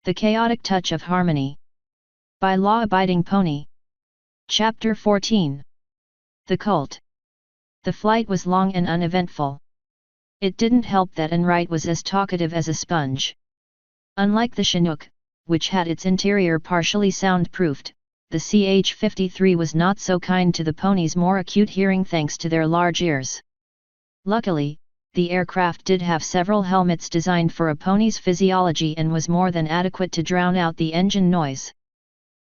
The Chaotic Touch of Harmony. By Law-Abiding Pony. Chapter 14. The Cult. The flight was long and uneventful. It didn't help that Enright was as talkative as a sponge. Unlike the Chinook, which had its interior partially soundproofed, the CH-53 was not so kind to the pony's more acute hearing thanks to their large ears. Luckily, the aircraft did have several helmets designed for a pony's physiology and was more than adequate to drown out the engine noise.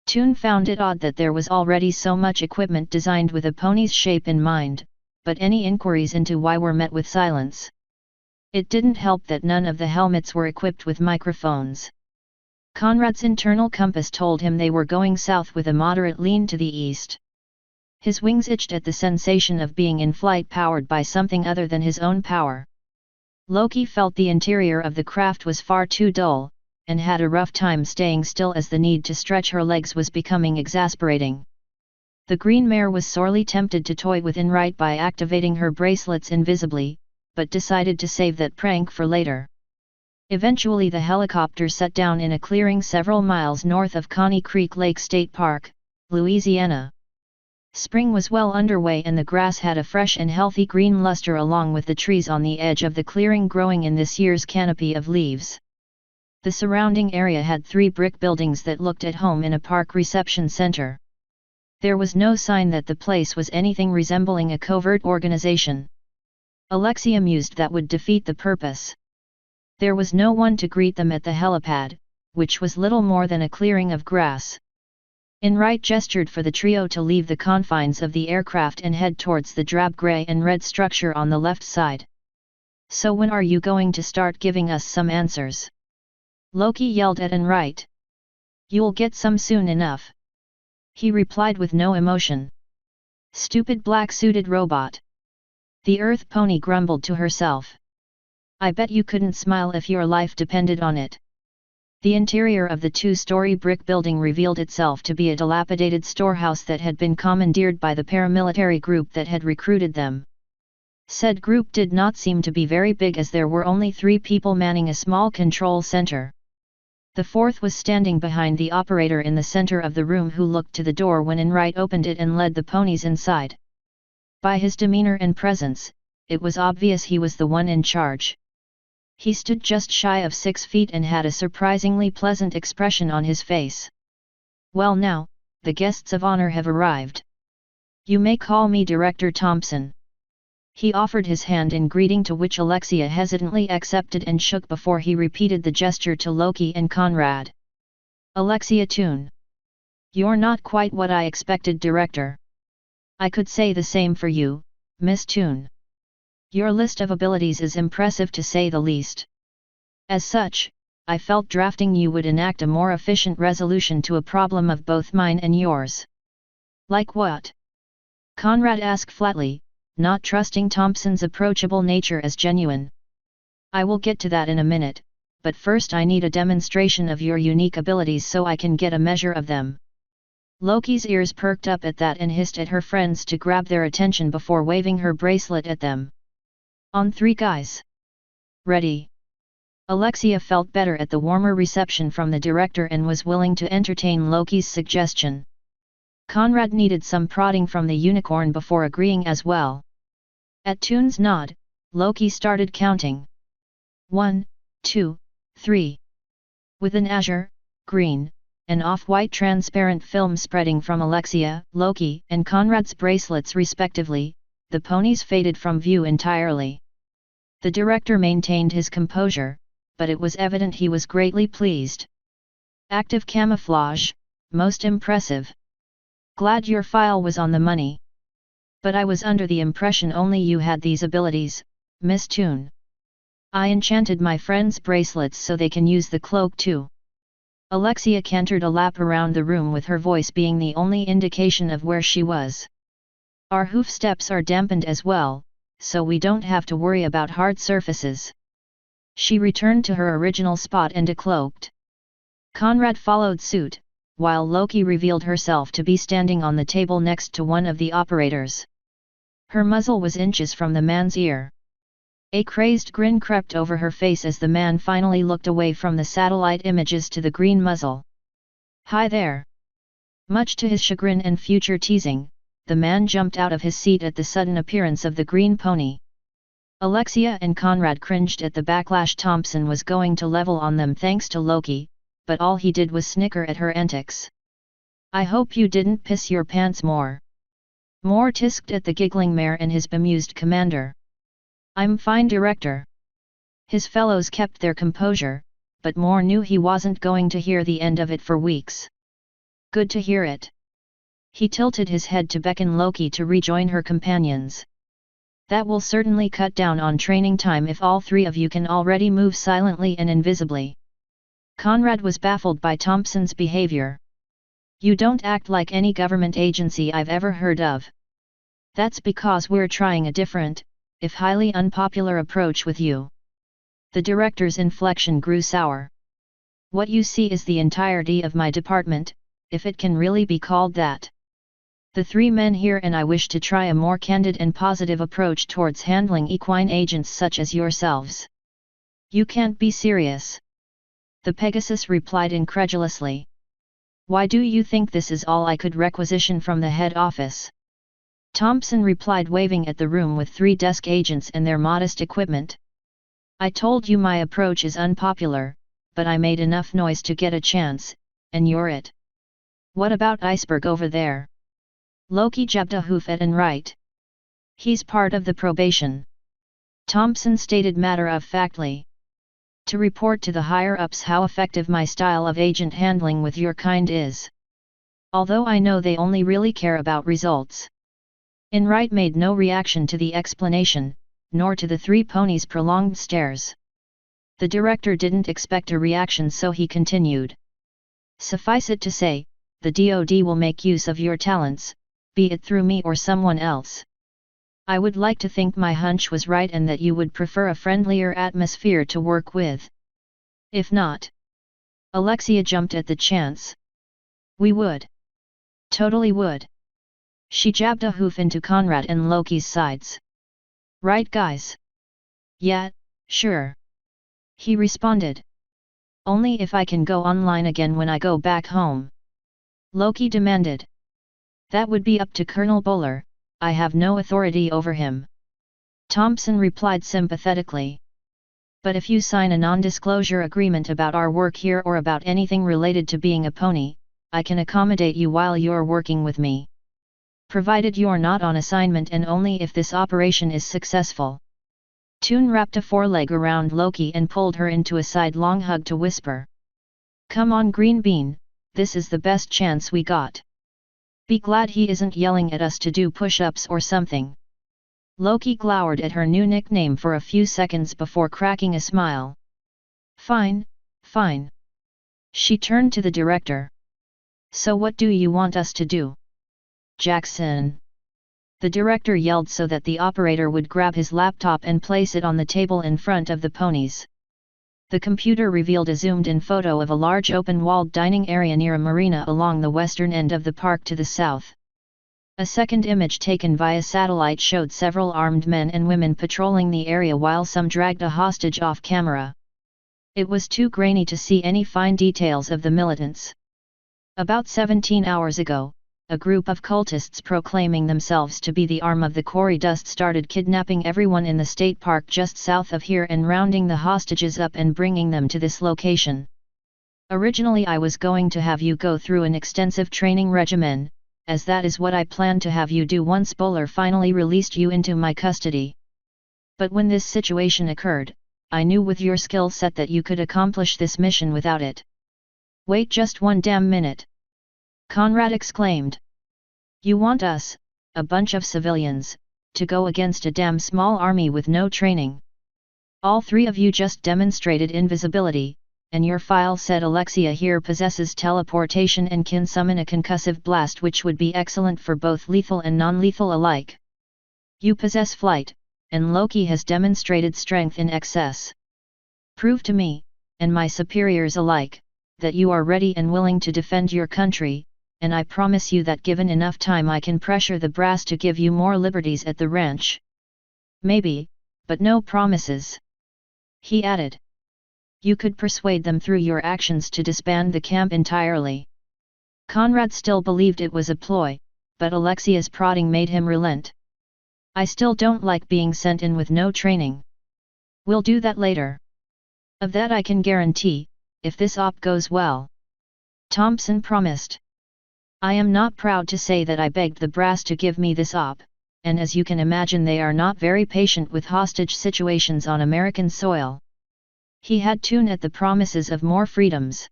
Toon found it odd that there was already so much equipment designed with a pony's shape in mind, but any inquiries into why were met with silence. It didn't help that none of the helmets were equipped with microphones. Conrad's internal compass told him they were going south with a moderate lean to the east. His wings itched at the sensation of being in flight powered by something other than his own power. Loki felt the interior of the craft was far too dull, and had a rough time staying still as the need to stretch her legs was becoming exasperating. The green mare was sorely tempted to toy with Enright by activating her bracelets invisibly, but decided to save that prank for later. Eventually the helicopter set down in a clearing several miles north of Connie Creek Lake State Park, Louisiana. Spring was well underway and the grass had a fresh and healthy green luster along with the trees on the edge of the clearing growing in this year's canopy of leaves. The surrounding area had 3 brick buildings that looked at home in a park reception center. There was no sign that the place was anything resembling a covert organization. Alexia mused that would defeat the purpose. There was no one to greet them at the helipad, which was little more than a clearing of grass. Enright gestured for the trio to leave the confines of the aircraft and head towards the drab gray and red structure on the left side. "So when are you going to start giving us some answers?" Loki yelled at Enright. "You'll get some soon enough," he replied with no emotion. "Stupid black-suited robot." The Earth Pony grumbled to herself. "I bet you couldn't smile if your life depended on it." The interior of the 2-story brick building revealed itself to be a dilapidated storehouse that had been commandeered by the paramilitary group that had recruited them. Said group did not seem to be very big as there were only 3 people manning a small control center. The 4th was standing behind the operator in the center of the room who looked to the door when Enright opened it and led the ponies inside. By his demeanor and presence, it was obvious he was the one in charge. He stood just shy of 6 feet and had a surprisingly pleasant expression on his face. "Well now, the guests of honor have arrived. You may call me Director Thompson." He offered his hand in greeting to which Alexia hesitantly accepted and shook before he repeated the gesture to Loki and Conrad. "Alexia Toon. You're not quite what I expected, Director." "I could say the same for you, Miss Toon. Your list of abilities is impressive to say the least. As such, I felt drafting you would enact a more efficient resolution to a problem of both mine and yours." "Like what?" Conrad asked flatly, not trusting Thompson's approachable nature as genuine. "I will get to that in a minute, but first I need a demonstration of your unique abilities so I can get a measure of them." Loki's ears perked up at that and hissed at her friends to grab their attention before waving her bracelet at them. "On 3 guys. Ready." Alexia felt better at the warmer reception from the director and was willing to entertain Loki's suggestion. Conrad needed some prodding from the unicorn before agreeing as well. At Toon's nod, Loki started counting. 1, 2, 3. With an azure, green, and off-white transparent film spreading from Alexia, Loki, and Conrad's bracelets respectively, the ponies faded from view entirely. The director maintained his composure, but it was evident he was greatly pleased. "Active camouflage, most impressive. Glad your file was on the money. But I was under the impression only you had these abilities, Miss Toon. I enchanted my friends' bracelets so they can use the cloak too." Alexia cantered a lap around the room with her voice being the only indication of where she was. "Our hoof steps are dampened as well, so we don't have to worry about hard surfaces." She returned to her original spot and decloaked. Conrad followed suit, while Loki revealed herself to be standing on the table next to one of the operators. Her muzzle was inches from the man's ear. A crazed grin crept over her face as the man finally looked away from the satellite images to the green muzzle. "Hi there!" Much to his chagrin and future teasing, the man jumped out of his seat at the sudden appearance of the green pony. Alexia and Conrad cringed at the backlash Thompson was going to level on them thanks to Loki, but all he did was snicker at her antics. "I hope you didn't piss your pants more." Moore tisked at the giggling mayor and his bemused commander. "I'm fine, Director." His fellows kept their composure, but Moore knew he wasn't going to hear the end of it for weeks. "Good to hear it." He tilted his head to beckon Loki to rejoin her companions. "That will certainly cut down on training time if all three of you can already move silently and invisibly." Conrad was baffled by Thompson's behavior. "You don't act like any government agency I've ever heard of." "That's because we're trying a different, if highly unpopular approach with you." The director's inflection grew sour. "What you see is the entirety of my department, if it can really be called that. The three men here and I wish to try a more candid and positive approach towards handling equine agents such as yourselves." "You can't be serious." The Pegasus replied incredulously. "Why do you think this is all I could requisition from the head office?" Thompson replied, waving at the room with 3 desk agents and their modest equipment. "I told you my approach is unpopular, but I made enough noise to get a chance, and you're it." "What about Iceberg over there?" Loki jabbed a hoof at Enright. "He's part of the probation," Thompson stated matter-of-factly. "To report to the higher-ups how effective my style of agent handling with your kind is. Although I know they only really care about results." Enright made no reaction to the explanation, nor to the 3 ponies' prolonged stares. The director didn't expect a reaction, so he continued. "Suffice it to say, the DoD will make use of your talents, be it through me or someone else. I would like to think my hunch was right and that you would prefer a friendlier atmosphere to work with. If not..." Alexia jumped at the chance. "We would. Totally would." She jabbed a hoof into Conrad and Loki's sides. "Right, guys?" "Yeah, sure," he responded. "Only if I can go online again when I go back home," Loki demanded. "That would be up to Colonel Bowler, I have no authority over him," Thompson replied sympathetically. "But if you sign a non-disclosure agreement about our work here or about anything related to being a pony, I can accommodate you while you're working with me. Provided you're not on assignment and only if this operation is successful." Toon wrapped a foreleg around Loki and pulled her into a sidelong hug to whisper. "Come on, Green Bean, this is the best chance we got. Be glad he isn't yelling at us to do push-ups or something." Loki glowered at her new nickname for a few seconds before cracking a smile. "Fine, fine." She turned to the director. "So what do you want us to do?" "Jackson!" the director yelled so that the operator would grab his laptop and place it on the table in front of the ponies. The computer revealed a zoomed-in photo of a large open-walled dining area near a marina along the western end of the park to the south. A second image taken via satellite showed several armed men and women patrolling the area while some dragged a hostage off camera. It was too grainy to see any fine details of the militants. About 17 hours ago, a group of cultists proclaiming themselves to be the arm of the quarry dust started kidnapping everyone in the state park just south of here and rounding the hostages up and bringing them to this location. Originally I was going to have you go through an extensive training regimen, as that is what I planned to have you do once Bowler finally released you into my custody. But when this situation occurred, I knew with your skill set that you could accomplish this mission without it." "Wait just one damn minute!" Conrad exclaimed. "You want us, a bunch of civilians, to go against a damn small army with no training? All 3 of you just demonstrated invisibility, and your file said Alexia here possesses teleportation and can summon a concussive blast which would be excellent for both lethal and non-lethal alike. You possess flight, and Loki has demonstrated strength in excess. Prove to me, and my superiors alike, that you are ready and willing to defend your country, and I promise you that given enough time I can pressure the brass to give you more liberties at the ranch. Maybe, but no promises. He added. You could persuade them through your actions to disband the camp entirely. Conrad still believed it was a ploy, but Alexia's prodding made him relent. I still don't like being sent in with no training. We'll do that later. Of that I can guarantee, if this op goes well. Thompson promised. I am not proud to say that I begged the brass to give me this op, and as you can imagine they are not very patient with hostage situations on American soil. He had Toon at the promises of more freedoms.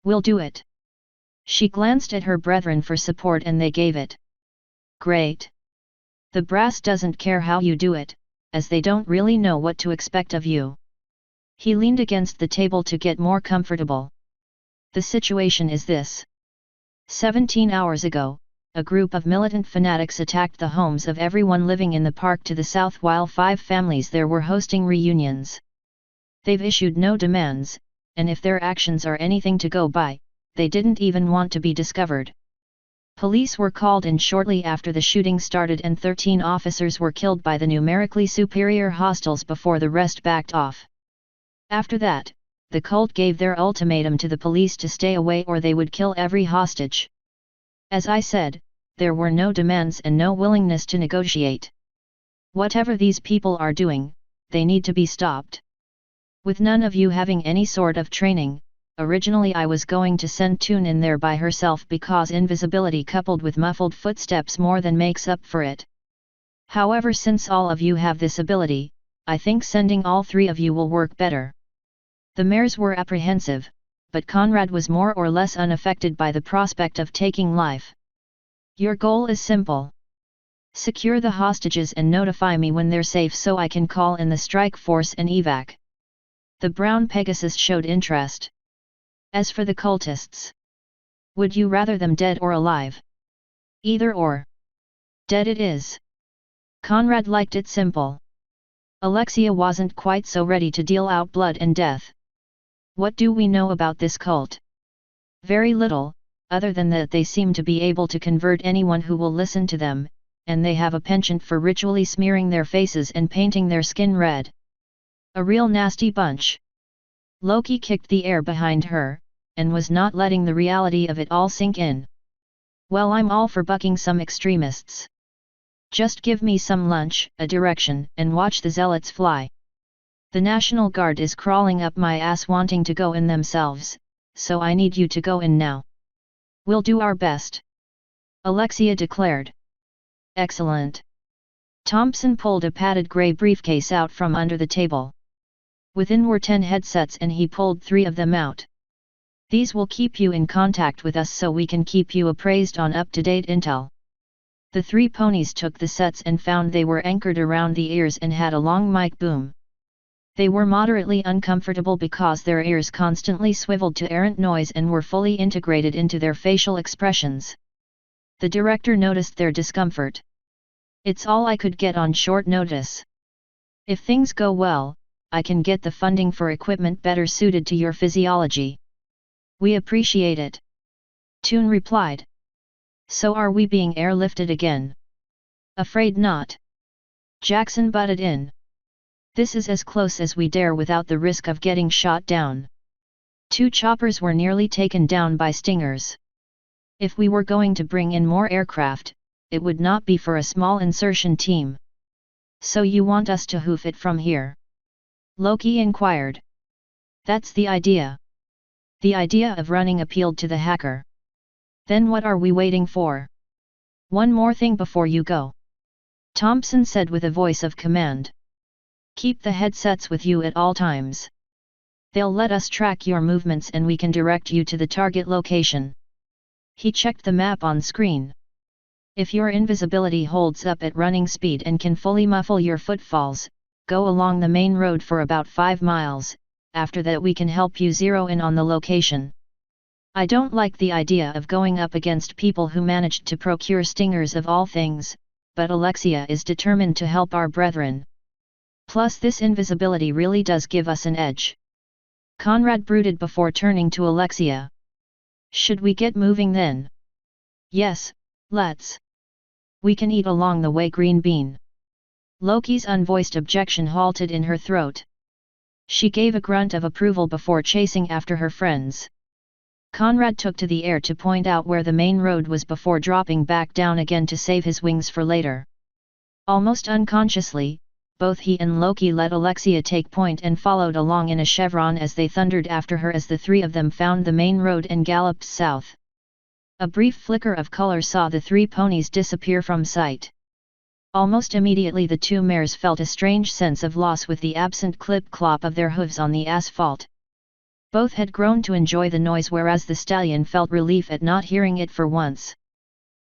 We'll do it. She glanced at her brethren for support and they gave it. Great. The brass doesn't care how you do it, as they don't really know what to expect of you. He leaned against the table to get more comfortable. The situation is this. 17 hours ago, a group of militant fanatics attacked the homes of everyone living in the park to the south while 5 families there were hosting reunions. They've issued no demands, and if their actions are anything to go by, they didn't even want to be discovered. Police were called in shortly after the shooting started and 13 officers were killed by the numerically superior hostiles before the rest backed off. After that, the cult gave their ultimatum to the police to stay away or they would kill every hostage. As I said, there were no demands and no willingness to negotiate. Whatever these people are doing, they need to be stopped. With none of you having any sort of training, originally I was going to send Toon in there by herself because invisibility coupled with muffled footsteps more than makes up for it. However, since all of you have this ability, I think sending all 3 of you will work better. The mares were apprehensive, but Conrad was more or less unaffected by the prospect of taking life. Your goal is simple. Secure the hostages and notify me when they're safe so I can call in the strike force and evac. The brown Pegasus showed interest. As for the cultists, would you rather them dead or alive? Either or. Dead it is. Conrad liked it simple. Alexia wasn't quite so ready to deal out blood and death. What do we know about this cult? Very little, other than that they seem to be able to convert anyone who will listen to them, and they have a penchant for ritually smearing their faces and painting their skin red. A real nasty bunch. Loki kicked the air behind her, and was not letting the reality of it all sink in. Well, I'm all for bucking some extremists. Just give me some lunch, a direction, and watch the zealots fly. The National Guard is crawling up my ass wanting to go in themselves, so I need you to go in now. We'll do our best. Alexia declared. Excellent. Thompson pulled a padded grey briefcase out from under the table. Within were 10 headsets and he pulled 3 of them out. These will keep you in contact with us so we can keep you appraised on up-to-date intel. The 3 ponies took the sets and found they were anchored around the ears and had a long mic boom. They were moderately uncomfortable because their ears constantly swiveled to errant noise and were fully integrated into their facial expressions. The director noticed their discomfort. It's all I could get on short notice. If things go well, I can get the funding for equipment better suited to your physiology. We appreciate it. Toon replied. So are we being airlifted again? Afraid not. Jackson butted in. This is as close as we dare without the risk of getting shot down. 2 choppers were nearly taken down by stingers. If we were going to bring in more aircraft, it would not be for a small insertion team. So you want us to hoof it from here? Loki inquired. That's the idea. The idea of running appealed to the hacker. Then what are we waiting for? One more thing before you go. Thompson said with a voice of command. Keep the headsets with you at all times. They'll let us track your movements and we can direct you to the target location. He checked the map on screen. If your invisibility holds up at running speed and can fully muffle your footfalls, go along the main road for about 5 miles, after that we can help you zero in on the location. I don't like the idea of going up against people who managed to procure stingers of all things, but Alexia is determined to help our brethren. Plus this invisibility really does give us an edge. Conrad brooded before turning to Alexia. Should we get moving then? Yes, let's. We can eat along the way. Green bean. Loki's unvoiced objection halted in her throat. She gave a grunt of approval before chasing after her friends. Conrad took to the air to point out where the main road was before dropping back down again to save his wings for later. Almost unconsciously, both he and Loki let Alexia take point and followed along in a chevron as they thundered after her as the three of them found the main road and galloped south. A brief flicker of color saw the three ponies disappear from sight. Almost immediately the two mares felt a strange sense of loss with the absent clip-clop of their hooves on the asphalt. Both had grown to enjoy the noise whereas the stallion felt relief at not hearing it for once.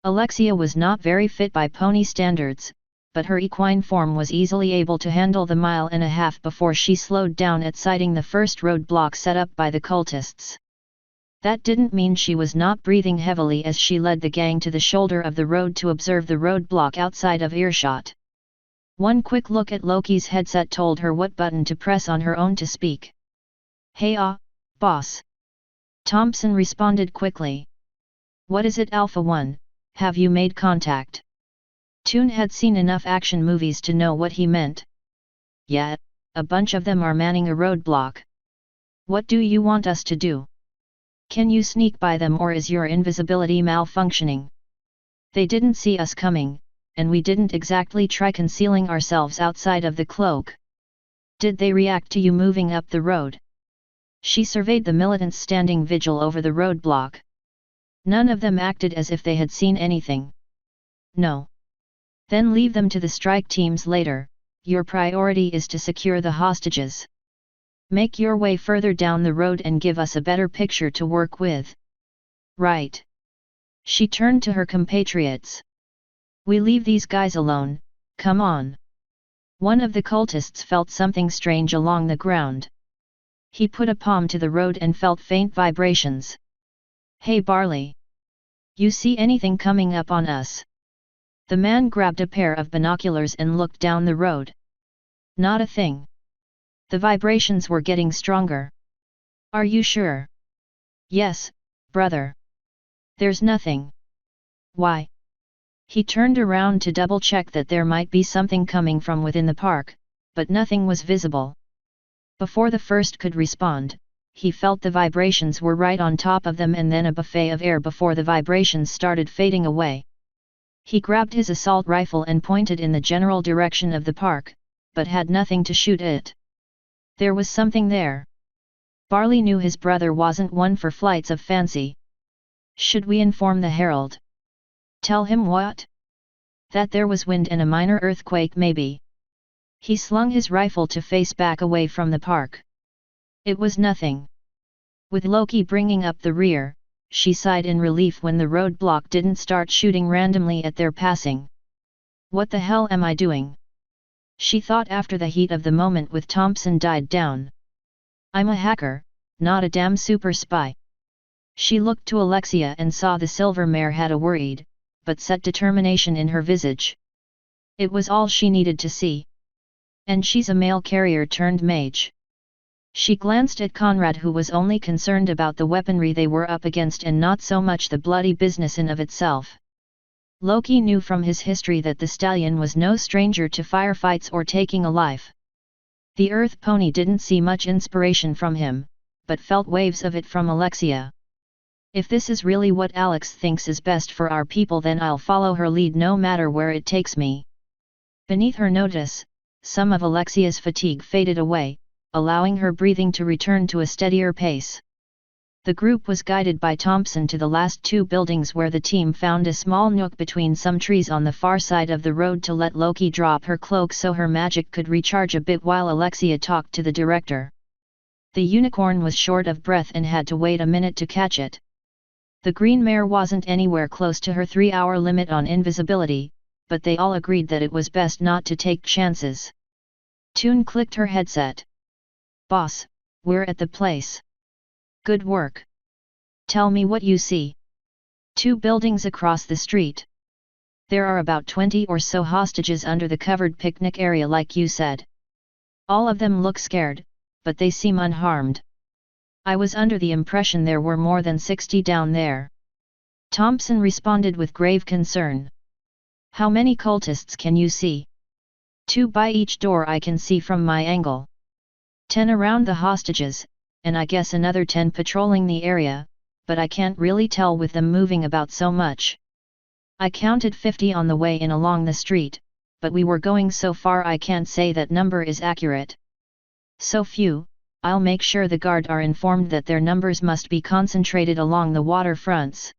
Alexia was not very fit by pony standards, but her equine form was easily able to handle the mile and a half before she slowed down at sighting the first roadblock set up by the cultists. That didn't mean she was not breathing heavily as she led the gang to the shoulder of the road to observe the roadblock outside of earshot. One quick look at Loki's headset told her what button to press on her own to speak. "Hey boss." Thompson responded quickly. "What is it, Alpha 1, have you made contact?" Toon had seen enough action movies to know what he meant. "Yeah, a bunch of them are manning a roadblock." "What do you want us to do? Can you sneak by them or is your invisibility malfunctioning?" "They didn't see us coming, and we didn't exactly try concealing ourselves outside of the cloak." "Did they react to you moving up the road?" She surveyed the militants standing vigil over the roadblock. None of them acted as if they had seen anything. "No." "Then leave them to the strike teams later, your priority is to secure the hostages. Make your way further down the road and give us a better picture to work with." "Right." She turned to her compatriots. "We leave these guys alone, come on." One of the cultists felt something strange along the ground. He put a palm to the road and felt faint vibrations. "Hey Barley! You see anything coming up on us?" The man grabbed a pair of binoculars and looked down the road. "Not a thing." The vibrations were getting stronger. "Are you sure?" "Yes, brother. There's nothing." "Why?" He turned around to double-check that there might be something coming from within the park, but nothing was visible. Before the first could respond, he felt the vibrations were right on top of them and then a buffet of air before the vibrations started fading away. He grabbed his assault rifle and pointed in the general direction of the park, but had nothing to shoot at. There was something there. Barley knew his brother wasn't one for flights of fancy. "Should we inform the Herald?" "Tell him what?" "That there was wind and a minor earthquake maybe." He slung his rifle to face back away from the park. It was nothing. With Loki bringing up the rear, she sighed in relief when the roadblock didn't start shooting randomly at their passing. "What the hell am I doing?" she thought after the heat of the moment with Thompson died down. "I'm a hacker, not a damn super spy." She looked to Alexia and saw the silver mare had a worried, but set determination in her visage. It was all she needed to see. "And she's a mail carrier turned mage." She glanced at Conrad, who was only concerned about the weaponry they were up against and not so much the bloody business in of itself. Loki knew from his history that the stallion was no stranger to firefights or taking a life. The earth pony didn't see much inspiration from him, but felt waves of it from Alexia. "If this is really what Alex thinks is best for our people, then I'll follow her lead no matter where it takes me." Beneath her notice, some of Alexia's fatigue faded away, allowing her breathing to return to a steadier pace. The group was guided by Thompson to the last two buildings where the team found a small nook between some trees on the far side of the road to let Loki drop her cloak so her magic could recharge a bit while Alexia talked to the director. The unicorn was short of breath and had to wait a minute to catch it. The green mare wasn't anywhere close to her 3-hour limit on invisibility, but they all agreed that it was best not to take chances. Toon clicked her headset. "Boss, we're at the place." "Good work. Tell me what you see." "2 buildings across the street. There are about 20 or so hostages under the covered picnic area like you said. All of them look scared, but they seem unharmed. I was under the impression there were more than 60 down there." Thompson responded with grave concern. "How many cultists can you see?" 2 by each door I can see from my angle. 10 around the hostages, and I guess another 10 patrolling the area, but I can't really tell with them moving about so much. I counted 50 on the way in along the street, but we were going so far I can't say that number is accurate. So few, I'll make sure the guard are informed that their numbers must be concentrated along the waterfronts.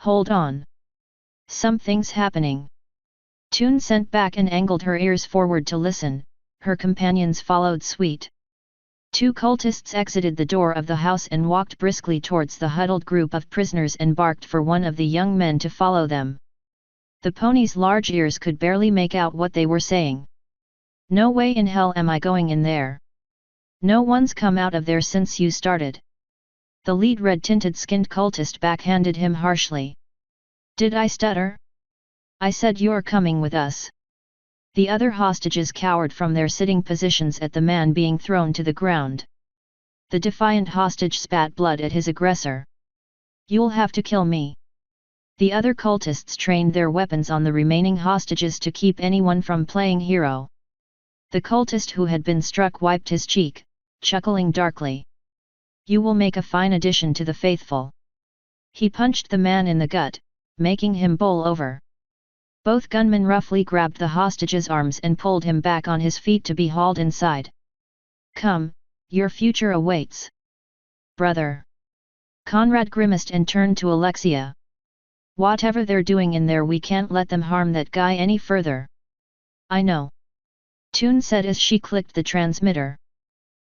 Hold on. Something's happening. Toon sent back and angled her ears forward to listen, her companions followed suit. 2 cultists exited the door of the house and walked briskly towards the huddled group of prisoners and barked for one of the young men to follow them. The pony's large ears could barely make out what they were saying. No way in hell am I going in there. No one's come out of there since you started. The lead red-tinted skinned cultist backhanded him harshly. Did I stutter? I said you're coming with us. The other hostages cowered from their sitting positions at the man being thrown to the ground. The defiant hostage spat blood at his aggressor. You'll have to kill me. The other cultists trained their weapons on the remaining hostages to keep anyone from playing hero. The cultist who had been struck wiped his cheek, chuckling darkly. You will make a fine addition to the faithful. He punched the man in the gut, making him bowl over. Both gunmen roughly grabbed the hostage's arms and pulled him back on his feet to be hauled inside. Come, your future awaits. Brother. Conrad grimaced and turned to Alexia. Whatever they're doing in there, we can't let them harm that guy any further. I know. Toon said as she clicked the transmitter.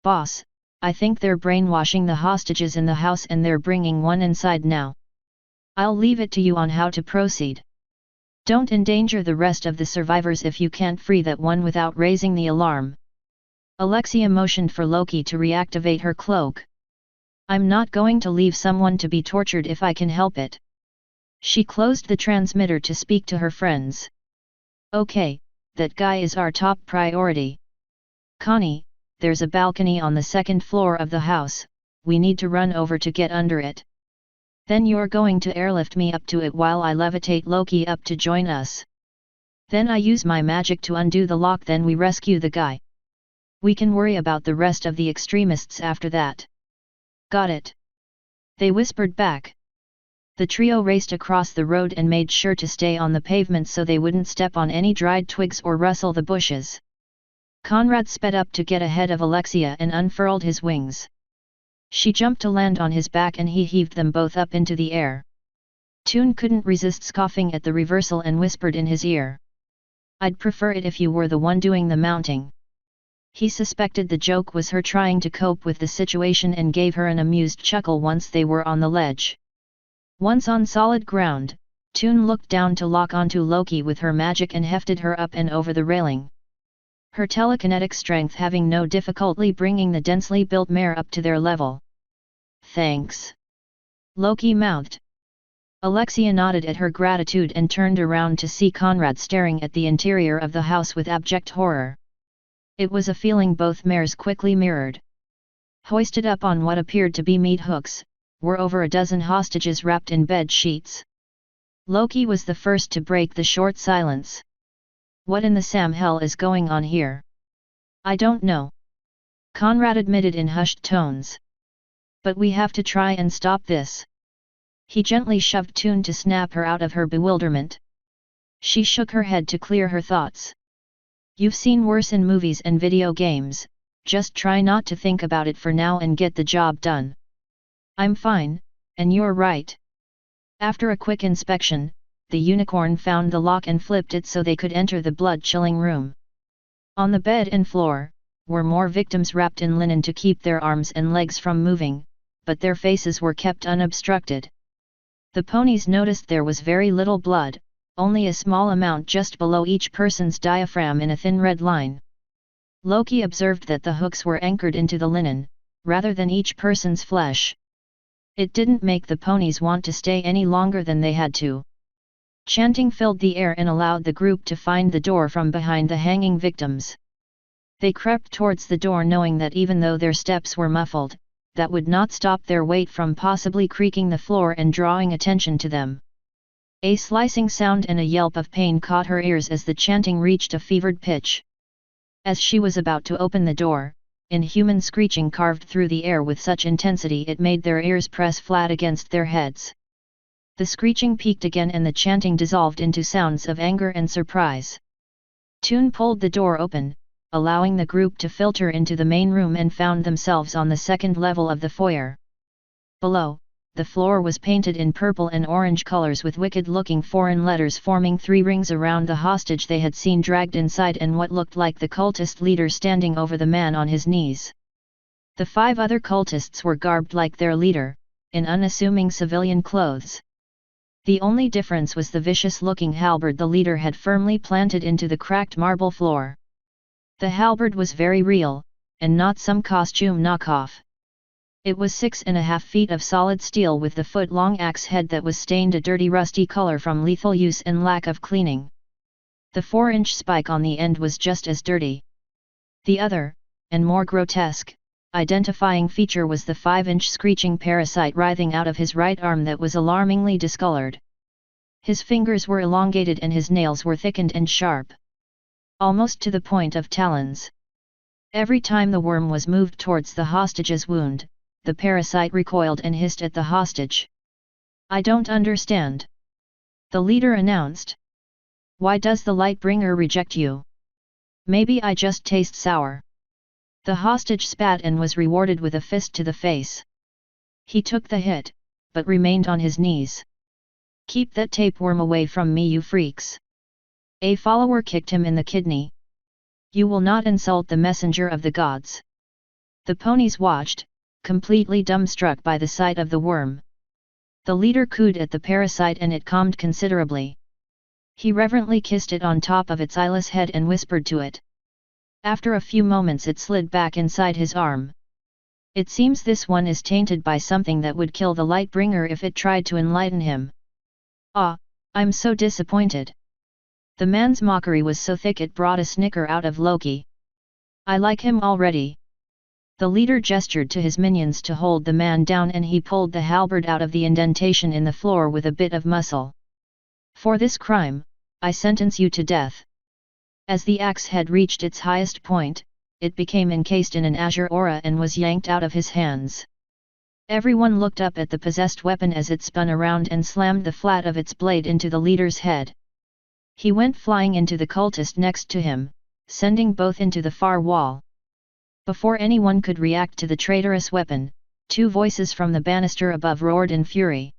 Boss, I think they're brainwashing the hostages in the house and they're bringing one inside now. I'll leave it to you on how to proceed. Don't endanger the rest of the survivors if you can't free that one without raising the alarm. Alexia motioned for Loki to reactivate her cloak. I'm not going to leave someone to be tortured if I can help it. She closed the transmitter to speak to her friends. Okay, that guy is our top priority. Connie, there's a balcony on the second floor of the house, we need to run over to get under it. Then you're going to airlift me up to it while I levitate Loki up to join us. Then I use my magic to undo the lock, then we rescue the guy. We can worry about the rest of the extremists after that. Got it. They whispered back. The trio raced across the road and made sure to stay on the pavement so they wouldn't step on any dried twigs or rustle the bushes. Conrad sped up to get ahead of Alexia and unfurled his wings. She jumped to land on his back and he heaved them both up into the air. Toon couldn't resist scoffing at the reversal and whispered in his ear. I'd prefer it if you were the one doing the mounting. He suspected the joke was her trying to cope with the situation and gave her an amused chuckle once they were on the ledge. Once on solid ground, Toon looked down to lock onto Loki with her magic and hefted her up and over the railing. Her telekinetic strength having no difficulty bringing the densely built mare up to their level. Thanks. Loki mouthed. Alexia nodded at her gratitude and turned around to see Conrad staring at the interior of the house with abject horror. It was a feeling both mares quickly mirrored. Hoisted up on what appeared to be meat hooks, were over a dozen hostages wrapped in bed sheets. Loki was the first to break the short silence. What in the Sam hell is going on here? I don't know. Conrad admitted in hushed tones. But we have to try and stop this. He gently shoved Toon to snap her out of her bewilderment. She shook her head to clear her thoughts. You've seen worse in movies and video games, just try not to think about it for now and get the job done. I'm fine, and you're right. After a quick inspection, the unicorn found the lock and flipped it so they could enter the blood-chilling room. On the bed and floor, were more victims wrapped in linen to keep their arms and legs from moving, but their faces were kept unobstructed. The ponies noticed there was very little blood, only a small amount just below each person's diaphragm in a thin red line. Loki observed that the hooks were anchored into the linen, rather than each person's flesh. It didn't make the ponies want to stay any longer than they had to. Chanting filled the air and allowed the group to find the door from behind the hanging victims. They crept towards the door knowing that even though their steps were muffled, that would not stop their weight from possibly creaking the floor and drawing attention to them. A slicing sound and a yelp of pain caught her ears as the chanting reached a fevered pitch. As she was about to open the door, inhuman screeching carved through the air with such intensity it made their ears press flat against their heads. The screeching peaked again and the chanting dissolved into sounds of anger and surprise. Toon pulled the door open, allowing the group to filter into the main room and found themselves on the second level of the foyer. Below, the floor was painted in purple and orange colors with wicked-looking foreign letters forming 3 rings around the hostage they had seen dragged inside and what looked like the cultist leader standing over the man on his knees. The 5 other cultists were garbed like their leader, in unassuming civilian clothes. The only difference was the vicious-looking halberd the leader had firmly planted into the cracked marble floor. The halberd was very real, and not some costume knockoff. It was 6.5 feet of solid steel with the foot-long axe head that was stained a dirty rusty color from lethal use and lack of cleaning. The 4-inch spike on the end was just as dirty. The other, and more grotesque, identifying feature was the 5-inch screeching parasite writhing out of his right arm that was alarmingly discolored. His fingers were elongated and his nails were thickened and sharp, almost to the point of talons. Every time the worm was moved towards the hostage's wound, the parasite recoiled and hissed at the hostage. "I don't understand," the leader announced. "Why does the Lightbringer reject you? Maybe I just taste sour." The hostage spat and was rewarded with a fist to the face. He took the hit, but remained on his knees. "Keep that tapeworm away from me, you freaks." A follower kicked him in the kidney. "You will not insult the messenger of the gods." The ponies watched, completely dumbstruck by the sight of the worm. The leader cooed at the parasite and it calmed considerably. He reverently kissed it on top of its eyeless head and whispered to it. After a few moments it slid back inside his arm. "It seems this one is tainted by something that would kill the Lightbringer if it tried to enlighten him. Ah, I'm so disappointed." The man's mockery was so thick it brought a snicker out of Loki. "I like him already." The leader gestured to his minions to hold the man down and he pulled the halberd out of the indentation in the floor with a bit of muscle. "For this crime, I sentence you to death." As the axe head reached its highest point, it became encased in an azure aura and was yanked out of his hands. Everyone looked up at the possessed weapon as it spun around and slammed the flat of its blade into the leader's head. He went flying into the cultist next to him, sending both into the far wall. Before anyone could react to the traitorous weapon, 2 voices from the banister above roared in fury.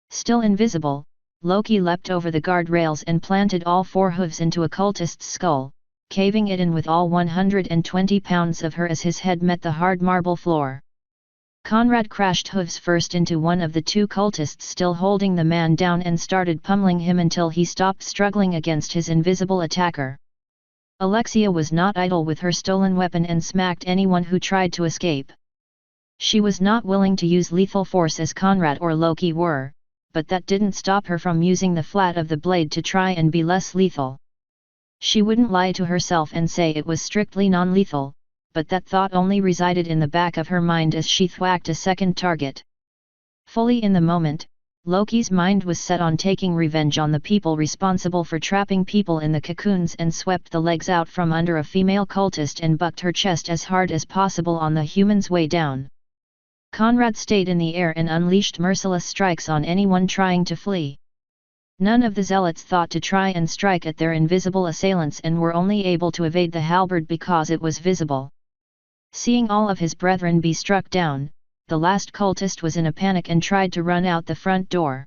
Still invisible, Loki leapt over the guardrails and planted all 4 hooves into a cultist's skull, caving it in with all 120 pounds of her as his head met the hard marble floor. Conrad crashed hooves first into one of the 2 cultists still holding the man down and started pummeling him until he stopped struggling against his invisible attacker. Alexia was not idle with her stolen weapon and smacked anyone who tried to escape. She was not willing to use lethal force as Conrad or Loki were, but that didn't stop her from using the flat of the blade to try and be less lethal. She wouldn't lie to herself and say it was strictly non-lethal, but that thought only resided in the back of her mind as she thwacked a second target. Fully in the moment, Loki's mind was set on taking revenge on the people responsible for trapping people in the cocoons and swept the legs out from under a female cultist and bucked her chest as hard as possible on the human's way down. Conrad stayed in the air and unleashed merciless strikes on anyone trying to flee. None of the zealots thought to try and strike at their invisible assailants and were only able to evade the halberd because it was visible. Seeing all of his brethren be struck down, the last cultist was in a panic and tried to run out the front door.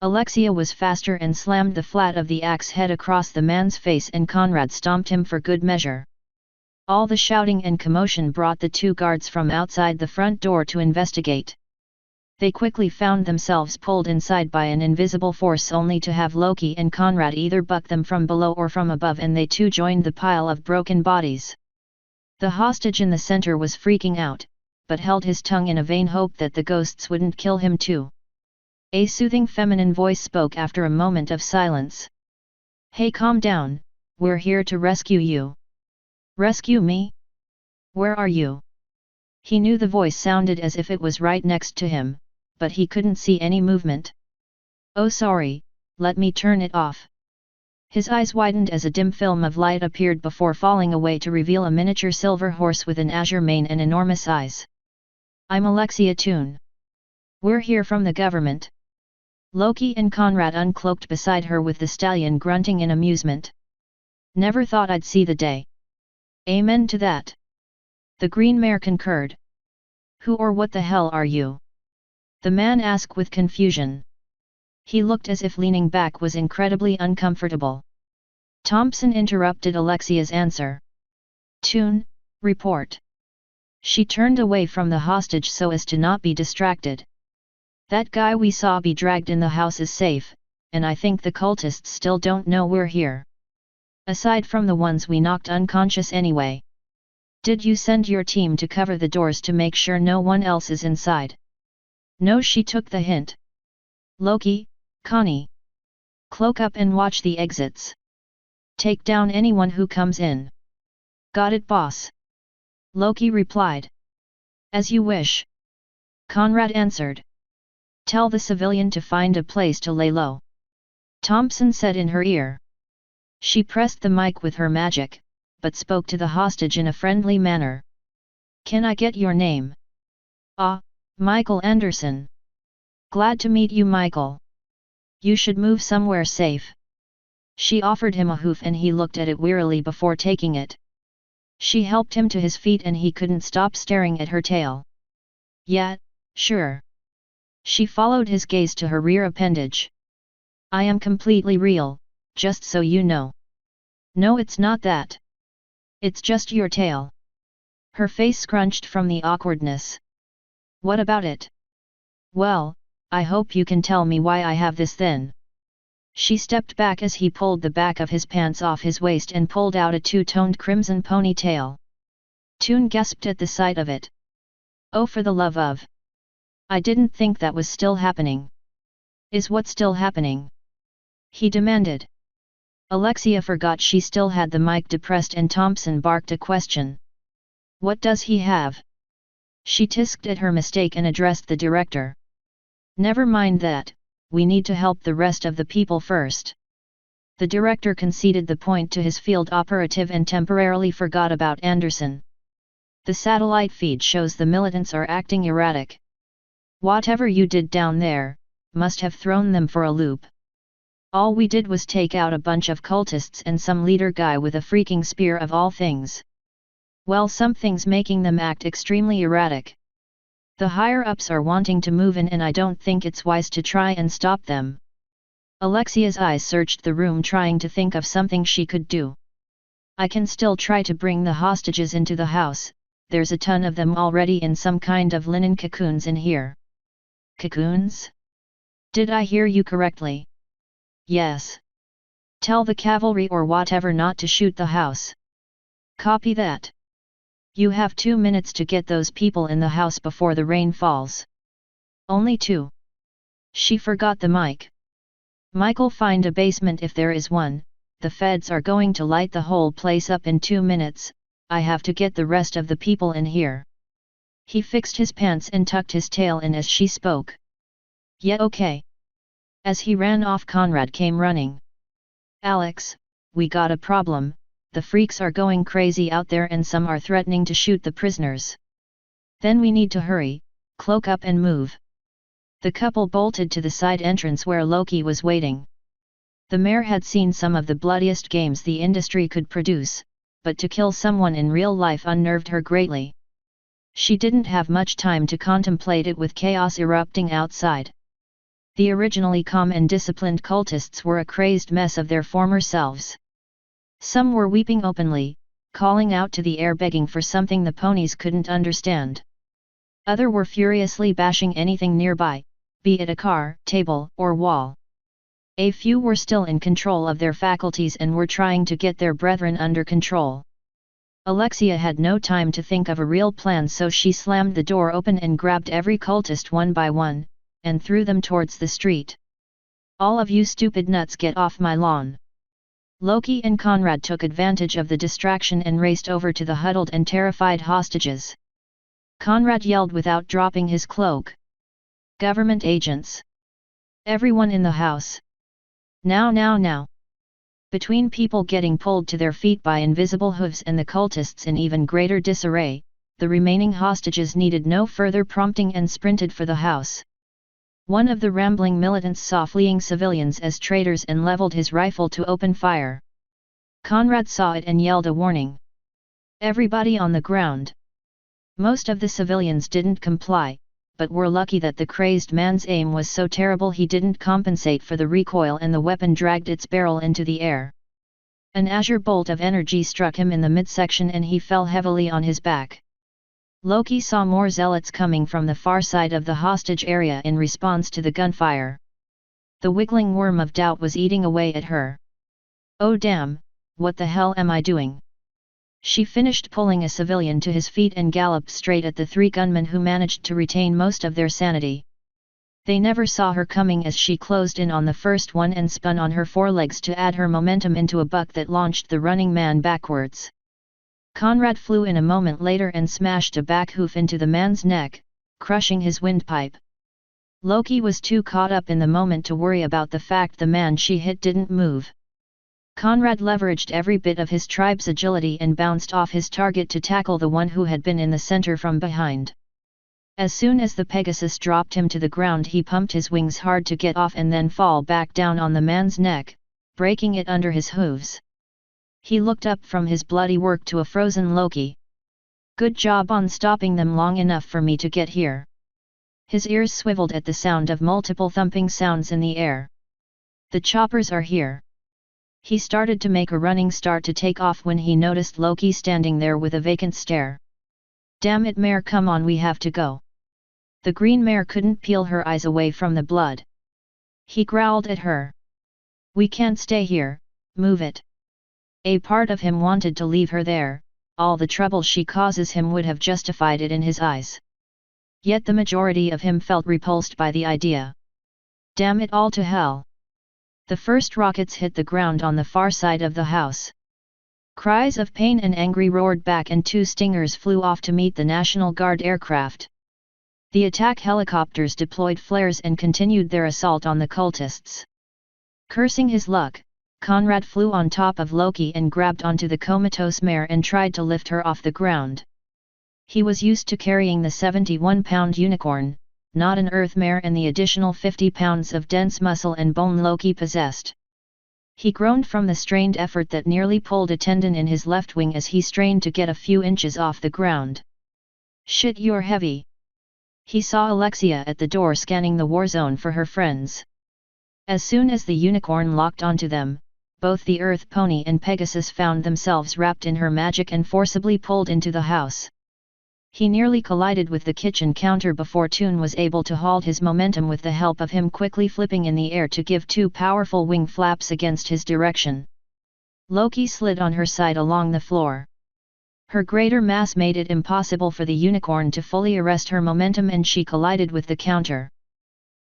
Alexia was faster and slammed the flat of the axe head across the man's face and Conrad stomped him for good measure. All the shouting and commotion brought the 2 guards from outside the front door to investigate. They quickly found themselves pulled inside by an invisible force only to have Loki and Conrad either buck them from below or from above and they too joined the pile of broken bodies. The hostage in the center was freaking out, but held his tongue in a vain hope that the ghosts wouldn't kill him too. A soothing feminine voice spoke after a moment of silence. "Hey, calm down, we're here to rescue you." "Rescue me? Where are you?" He knew the voice sounded as if it was right next to him, but he couldn't see any movement. "Oh sorry, let me turn it off. His eyes widened as a dim film of light appeared before falling away to reveal a miniature silver horse with an azure mane and enormous eyes. I'm Alexia Toon. We're here from the government. Loki and Conrad uncloaked beside her with the stallion grunting in amusement. Never thought I'd see the day. Amen to that. The green mare concurred. Who or what the hell are you? The man asked with confusion. He looked as if leaning back was incredibly uncomfortable. Thompson interrupted Alexia's answer. Toon, report. She turned away from the hostage so as to not be distracted. That guy we saw be dragged in the house is safe, and I think the cultists still don't know we're here. Aside from the ones we knocked unconscious anyway. Did you send your team to cover the doors to make sure no one else is inside? No, she took the hint. Loki, Connie. Cloak up and watch the exits. Take down anyone who comes in. Got it, boss. Loki replied. As you wish. Conrad answered. Tell the civilian to find a place to lay low. Thompson said in her ear. She pressed the mic with her magic, but spoke to the hostage in a friendly manner. Can I get your name? Ah, Michael Anderson. Glad to meet you, Michael. You should move somewhere safe. She offered him a hoof and he looked at it wearily before taking it. She helped him to his feet and he couldn't stop staring at her tail. Yeah, sure. She followed his gaze to her rear appendage. I am completely real, just so you know. No, it's not that. It's just your tail. Her face scrunched from the awkwardness. What about it? Well, I hope you can tell me why I have this then. She stepped back as he pulled the back of his pants off his waist and pulled out a two-toned crimson ponytail. Toon gasped at the sight of it. Oh, for the love of... I didn't think that was still happening. Is what still happening? He demanded. Alexia forgot she still had the mic depressed and Thompson barked a question. What does he have? She tisked at her mistake and addressed the director. Never mind that, we need to help the rest of the people first. The director conceded the point to his field operative and temporarily forgot about Anderson. The satellite feed shows the militants are acting erratic. Whatever you did down there, must have thrown them for a loop. All we did was take out a bunch of cultists and some leader guy with a freaking spear of all things. Well, something's making them act extremely erratic. The higher-ups are wanting to move in and I don't think it's wise to try and stop them. Alexia's eyes searched the room trying to think of something she could do. I can still try to bring the hostages into the house, there's a ton of them already in some kind of linen cocoons in here. Cocoons? Did I hear you correctly? Yes. Tell the cavalry or whatever not to shoot the house. Copy that. You have 2 minutes to get those people in the house before the rain falls. Only 2. She forgot the mic. Michael, find a basement if there is one, the feds are going to light the whole place up in 2 minutes, I have to get the rest of the people in here. He fixed his pants and tucked his tail in as she spoke. Yeah, okay. As he ran off, Conrad came running. Alex, we got a problem. The freaks are going crazy out there and some are threatening to shoot the prisoners. Then we need to hurry, cloak up and move. The couple bolted to the side entrance where Loki was waiting. The mayor had seen some of the bloodiest games the industry could produce, but to kill someone in real life unnerved her greatly. She didn't have much time to contemplate it with chaos erupting outside. The originally calm and disciplined cultists were a crazed mess of their former selves. Some were weeping openly, calling out to the air begging for something the ponies couldn't understand. Others were furiously bashing anything nearby, be it a car, table, or wall. A few were still in control of their faculties and were trying to get their brethren under control. Alexia had no time to think of a real plan, so she slammed the door open and grabbed every cultist one by one, and threw them towards the street. All of you stupid nuts, get off my lawn! Loki and Conrad took advantage of the distraction and raced over to the huddled and terrified hostages. Conrad yelled without dropping his cloak. Government agents! Everyone in the house! Now. Between people getting pulled to their feet by invisible hooves and the cultists in even greater disarray, the remaining hostages needed no further prompting and sprinted for the house. One of the rambling militants saw fleeing civilians as traitors and leveled his rifle to open fire. Conrad saw it and yelled a warning. Everybody on the ground. Most of the civilians didn't comply, but were lucky that the crazed man's aim was so terrible he didn't compensate for the recoil and the weapon dragged its barrel into the air. An azure bolt of energy struck him in the midsection and he fell heavily on his back. Loki saw more zealots coming from the far side of the hostage area in response to the gunfire. The wiggling worm of doubt was eating away at her. Oh damn, what the hell am I doing? She finished pulling a civilian to his feet and galloped straight at the three gunmen who managed to retain most of their sanity. They never saw her coming as she closed in on the first one and spun on her forelegs to add her momentum into a buck that launched the running man backwards. Conrad flew in a moment later and smashed a back hoof into the man's neck, crushing his windpipe. Loki was too caught up in the moment to worry about the fact the man she hit didn't move. Conrad leveraged every bit of his tribe's agility and bounced off his target to tackle the one who had been in the center from behind. As soon as the Pegasus dropped him to the ground, he pumped his wings hard to get off and then fall back down on the man's neck, breaking it under his hooves. He looked up from his bloody work to a frozen Loki. Good job on stopping them long enough for me to get here. His ears swiveled at the sound of multiple thumping sounds in the air. The choppers are here. He started to make a running start to take off when he noticed Loki standing there with a vacant stare. Damn it, mare, come on, we have to go. The green mare couldn't peel her eyes away from the blood. He growled at her. We can't stay here, move it. A part of him wanted to leave her there, all the trouble she causes him would have justified it in his eyes. Yet the majority of him felt repulsed by the idea. Damn it all to hell. The first rockets hit the ground on the far side of the house. Cries of pain and angry roared back and two Stingers flew off to meet the National Guard aircraft. The attack helicopters deployed flares and continued their assault on the cultists. Cursing his luck, Conrad flew on top of Loki and grabbed onto the comatose mare and tried to lift her off the ground. He was used to carrying the 71-pound unicorn, not an earth mare, and the additional 50 pounds of dense muscle and bone Loki possessed. He groaned from the strained effort that nearly pulled a tendon in his left wing as he strained to get a few inches off the ground. Shit, you're heavy. He saw Alexia at the door scanning the war zone for her friends. As soon as the unicorn locked onto them, both the Earth Pony and Pegasus found themselves wrapped in her magic and forcibly pulled into the house. He nearly collided with the kitchen counter before Toon was able to halt his momentum with the help of him quickly flipping in the air to give two powerful wing flaps against his direction. Loki slid on her side along the floor. Her greater mass made it impossible for the unicorn to fully arrest her momentum and she collided with the counter.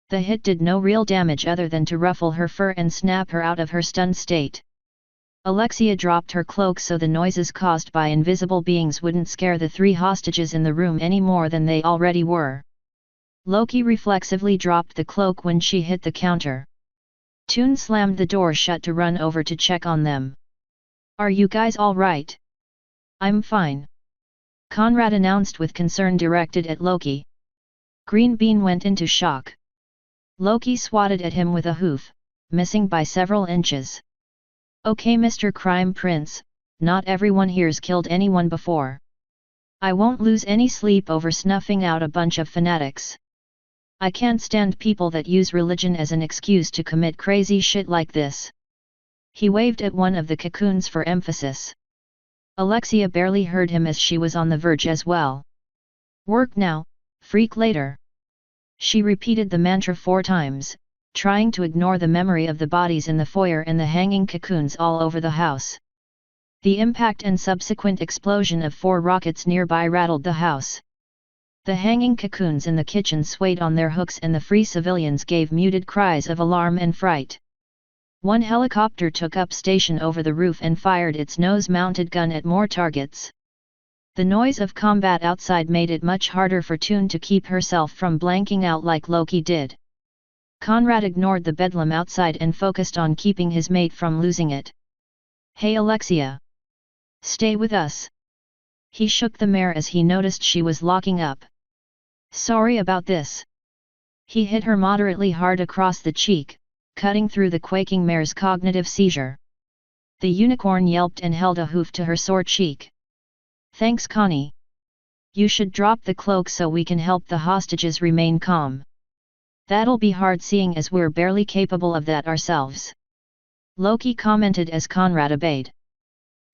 The hit did no real damage other than to ruffle her fur and snap her out of her stunned state. Alexia dropped her cloak so the noises caused by invisible beings wouldn't scare the three hostages in the room any more than they already were. Loki reflexively dropped the cloak when she hit the counter. Toon slammed the door shut to run over to check on them. Are you guys all right? I'm fine. Conrad announced with concern directed at Loki. Green Bean went into shock. Loki swatted at him with a hoof, missing by several inches. Okay, Mr. Crime Prince, not everyone here's killed anyone before. I won't lose any sleep over snuffing out a bunch of fanatics. I can't stand people that use religion as an excuse to commit crazy shit like this. He waved at one of the cocoons for emphasis. Alexia barely heard him as she was on the verge as well. Work now, freak later. She repeated the mantra 4 times, trying to ignore the memory of the bodies in the foyer and the hanging cocoons all over the house. The impact and subsequent explosion of 4 rockets nearby rattled the house. The hanging cocoons in the kitchen swayed on their hooks and the free civilians gave muted cries of alarm and fright. One helicopter took up station over the roof and fired its nose-mounted gun at more targets. The noise of combat outside made it much harder for Toon to keep herself from blanking out like Loki did. Conrad ignored the bedlam outside and focused on keeping his mate from losing it. "Hey Alexia! Stay with us!" He shook the mare as he noticed she was locking up. "Sorry about this." He hit her moderately hard across the cheek, cutting through the quaking mare's cognitive seizure. The unicorn yelped and held a hoof to her sore cheek. "Thanks Connie. You should drop the cloak so we can help the hostages remain calm. That'll be hard seeing as we're barely capable of that ourselves," Loki commented as Conrad obeyed.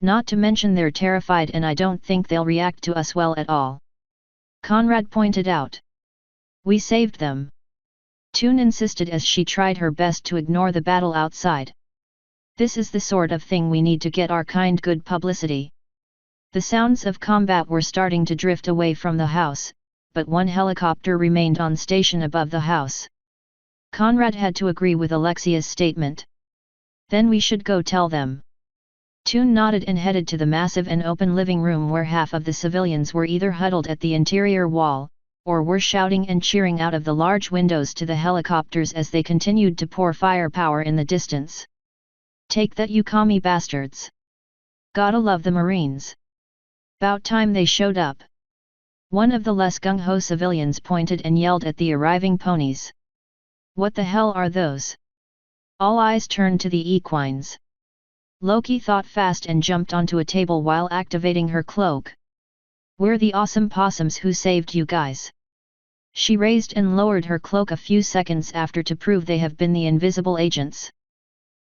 "Not to mention they're terrified and I don't think they'll react to us well at all," Conrad pointed out. "We saved them," Toon insisted as she tried her best to ignore the battle outside. "This is the sort of thing we need to get our kind good publicity." The sounds of combat were starting to drift away from the house, but one helicopter remained on station above the house. Conrad had to agree with Alexia's statement. "Then we should go tell them." Toon nodded and headed to the massive and open living room where half of the civilians were either huddled at the interior wall, or were shouting and cheering out of the large windows to the helicopters as they continued to pour firepower in the distance. "Take that you commie bastards! Gotta love the Marines. 'Bout time they showed up." One of the less gung-ho civilians pointed and yelled at the arriving ponies. "What the hell are those?" All eyes turned to the equines. Loki thought fast and jumped onto a table while activating her cloak. "We're the awesome possums who saved you guys." She raised and lowered her cloak a few seconds after to prove they have been the invisible agents.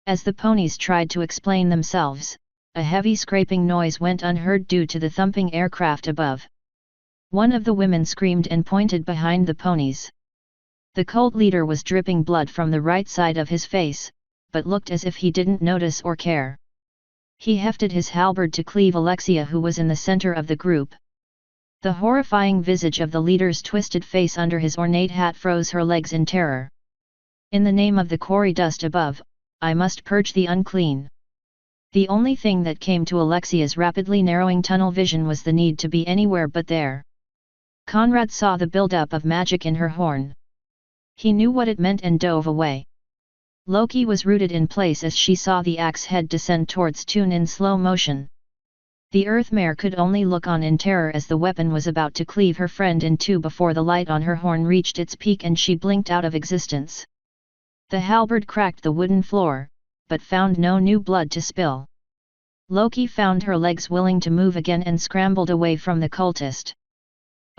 As the ponies tried to explain themselves, a heavy scraping noise went unheard due to the thumping aircraft above. One of the women screamed and pointed behind the ponies. The cult leader was dripping blood from the right side of his face, but looked as if he didn't notice or care. He hefted his halberd to cleave Alexia, who was in the center of the group. The horrifying visage of the leader's twisted face under his ornate hat froze her legs in terror. "In the name of the quarry dust above, I must purge the unclean." The only thing that came to Alexia's rapidly narrowing tunnel vision was the need to be anywhere but there. Conrad saw the buildup of magic in her horn. He knew what it meant and dove away. Loki was rooted in place as she saw the axe head descend towards Toon in slow motion. The Earthmare could only look on in terror as the weapon was about to cleave her friend in two before the light on her horn reached its peak and she blinked out of existence. The halberd cracked the wooden floor, but found no new blood to spill. Loki found her legs willing to move again and scrambled away from the cultist.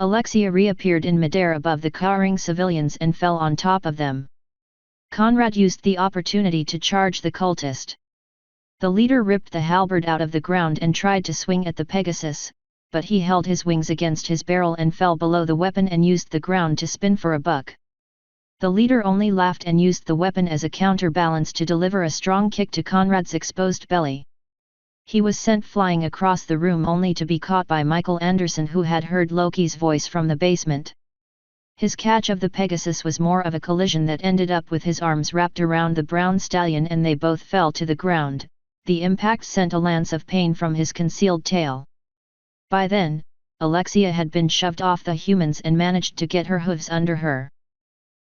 Alexia reappeared in midair above the cowering civilians and fell on top of them. Conrad used the opportunity to charge the cultist. The leader ripped the halberd out of the ground and tried to swing at the Pegasus, but he held his wings against his barrel and fell below the weapon and used the ground to spin for a buck. The leader only laughed and used the weapon as a counterbalance to deliver a strong kick to Conrad's exposed belly. He was sent flying across the room only to be caught by Michael Anderson, who had heard Loki's voice from the basement. His catch of the Pegasus was more of a collision that ended up with his arms wrapped around the brown stallion and they both fell to the ground. The impact sent a lance of pain from his concealed tail. By then, Alexia had been shoved off the humans and managed to get her hooves under her.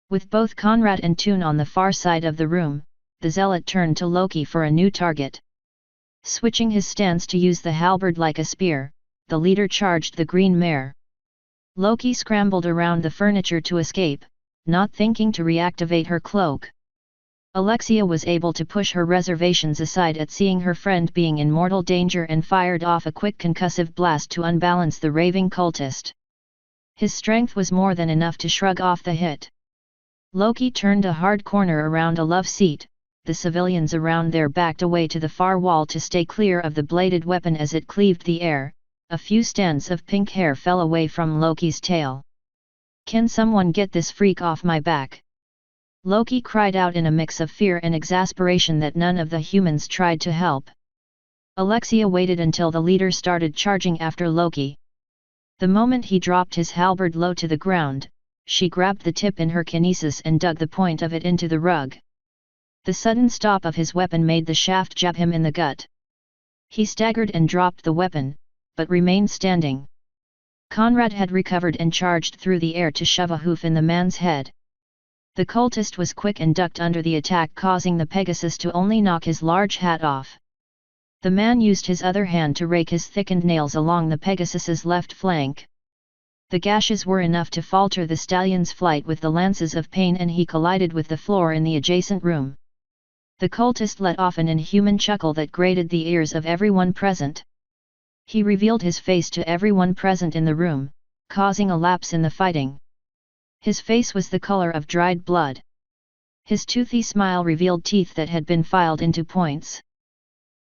With both Conrad and Toon on the far side of the room, the zealot turned to Loki for a new target. Switching his stance to use the halberd like a spear, the leader charged the green mare. Loki scrambled around the furniture to escape, not thinking to reactivate her cloak. Alexia was able to push her reservations aside at seeing her friend being in mortal danger and fired off a quick concussive blast to unbalance the raving cultist. His strength was more than enough to shrug off the hit. Loki turned a hard corner around a love seat. The civilians around there backed away to the far wall to stay clear of the bladed weapon as it cleaved the air. A few strands of pink hair fell away from Loki's tail. "Can someone get this freak off my back?" Loki cried out in a mix of fear and exasperation that none of the humans tried to help. Alexia waited until the leader started charging after Loki. The moment he dropped his halberd low to the ground, she grabbed the tip in her kinesis and dug the point of it into the rug. The sudden stop of his weapon made the shaft jab him in the gut. He staggered and dropped the weapon, but remained standing. Conrad had recovered and charged through the air to shove a hoof in the man's head. The cultist was quick and ducked under the attack, causing the Pegasus to only knock his large hat off. The man used his other hand to rake his thickened nails along the Pegasus's left flank. The gashes were enough to falter the stallion's flight with the lances of pain, and he collided with the floor in the adjacent room. The cultist let off an inhuman chuckle that grated the ears of everyone present. He revealed his face to everyone present in the room, causing a lapse in the fighting. His face was the color of dried blood. His toothy smile revealed teeth that had been filed into points.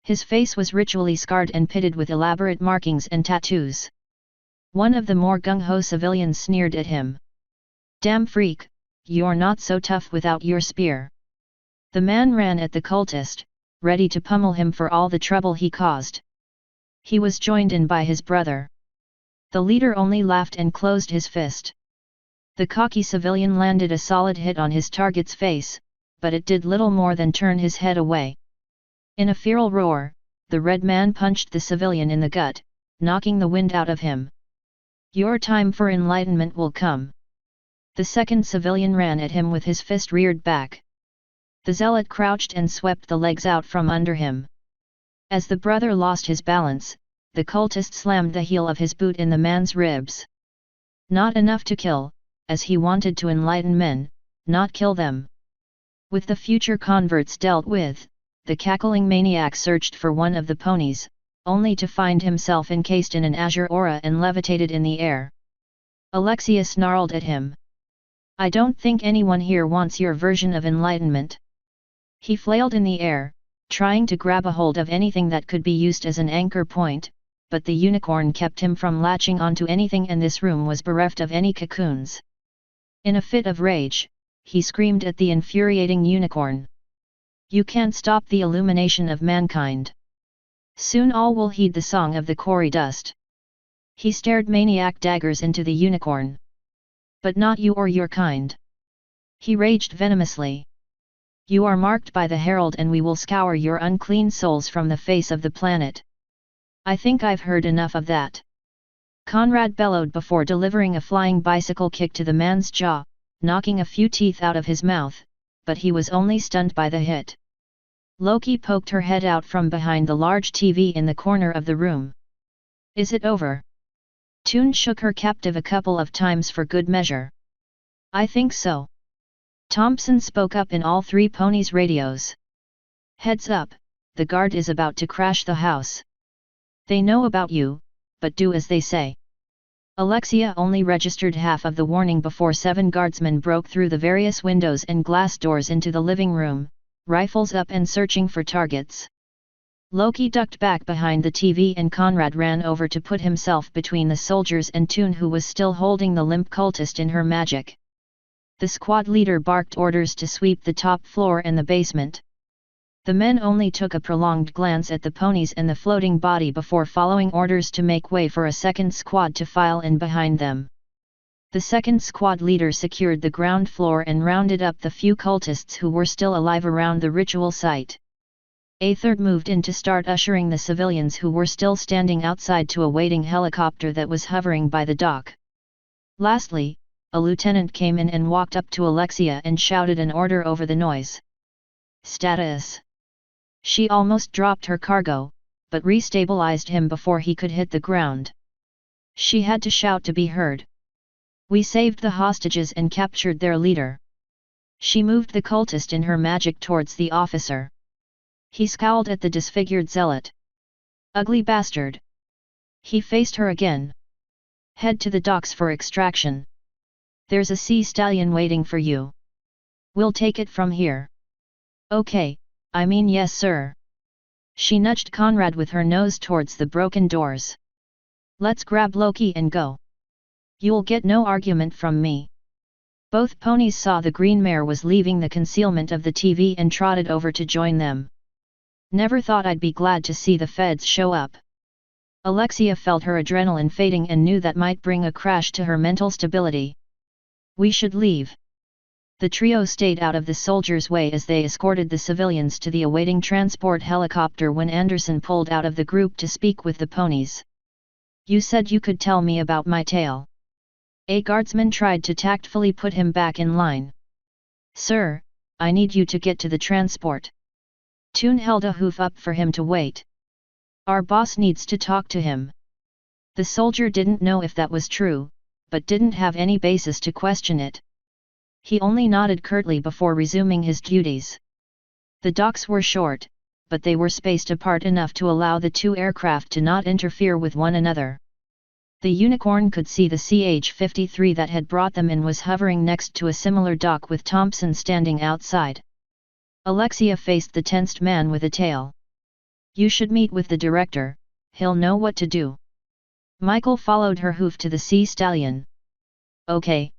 His face was ritually scarred and pitted with elaborate markings and tattoos. One of the more gung-ho civilians sneered at him. "Damn freak, you're not so tough without your spear." The man ran at the cultist, ready to pummel him for all the trouble he caused. He was joined in by his brother. The leader only laughed and closed his fist. The cocky civilian landed a solid hit on his target's face, but it did little more than turn his head away. In a feral roar, the red man punched the civilian in the gut, knocking the wind out of him. "Your time for enlightenment will come." The second civilian ran at him with his fist reared back. The zealot crouched and swept the legs out from under him. As the brother lost his balance, the cultist slammed the heel of his boot in the man's ribs. Not enough to kill, as he wanted to enlighten men, not kill them. With the future converts dealt with, the cackling maniac searched for one of the ponies, only to find himself encased in an azure aura and levitated in the air. Alexia snarled at him. "I don't think anyone here wants your version of enlightenment." He flailed in the air, trying to grab a hold of anything that could be used as an anchor point, but the unicorn kept him from latching onto anything, and this room was bereft of any cocoons. In a fit of rage, he screamed at the infuriating unicorn. "You can't stop the illumination of mankind. Soon all will heed the song of the quarry dust." He stared maniac daggers into the unicorn. "But not you or your kind," he raged venomously. "You are marked by the herald, and we will scour your unclean souls from the face of the planet." "I think I've heard enough of that," Conrad bellowed before delivering a flying bicycle kick to the man's jaw, knocking a few teeth out of his mouth, but he was only stunned by the hit. Loki poked her head out from behind the large TV in the corner of the room. "Is it over?" Toon shook her captive a couple of times for good measure. "I think so." Thompson spoke up in all three ponies' radios. "Heads up, the guard is about to crash the house. They know about you, but do as they say." Alexia only registered half of the warning before 7 guardsmen broke through the various windows and glass doors into the living room, rifles up and searching for targets. Loki ducked back behind the TV and Conrad ran over to put himself between the soldiers and Toon, who was still holding the limp cultist in her magic. The squad leader barked orders to sweep the top floor and the basement. The men only took a prolonged glance at the ponies and the floating body before following orders to make way for a second squad to file in behind them. The second squad leader secured the ground floor and rounded up the few cultists who were still alive around the ritual site. A third moved in to start ushering the civilians who were still standing outside to a waiting helicopter that was hovering by the dock. Lastly, a lieutenant came in and walked up to Alexia and shouted an order over the noise. "Status." She almost dropped her cargo, but restabilized him before he could hit the ground. She had to shout to be heard. "We saved the hostages and captured their leader." She moved the cultist in her magic towards the officer. He scowled at the disfigured zealot. "Ugly bastard." He faced her again. "Head to the docks for extraction. There's a sea stallion waiting for you. We'll take it from here." "Okay, I mean yes sir." She nudged Conrad with her nose towards the broken doors. "Let's grab Loki and go. You'll get no argument from me." Both ponies saw the green mare was leaving the concealment of the TV and trotted over to join them. "Never thought I'd be glad to see the feds show up." Alexia felt her adrenaline fading and knew that might bring a crash to her mental stability. "We should leave." The trio stayed out of the soldiers' way as they escorted the civilians to the awaiting transport helicopter when Anderson pulled out of the group to speak with the ponies. "You said you could tell me about my tale." A guardsman tried to tactfully put him back in line. "Sir, I need you to get to the transport." Toon held a hoof up for him to wait. "Our boss needs to talk to him." The soldier didn't know if that was true, but didn't have any basis to question it. He only nodded curtly before resuming his duties. The docks were short, but they were spaced apart enough to allow the two aircraft to not interfere with one another. The Unicorn could see the CH-53 that had brought them in was hovering next to a similar dock with Thompson standing outside. Alexia faced the tensed man with a tail. "You should meet with the director, he'll know what to do." Michael followed her hoof to the sea stallion. "Okay."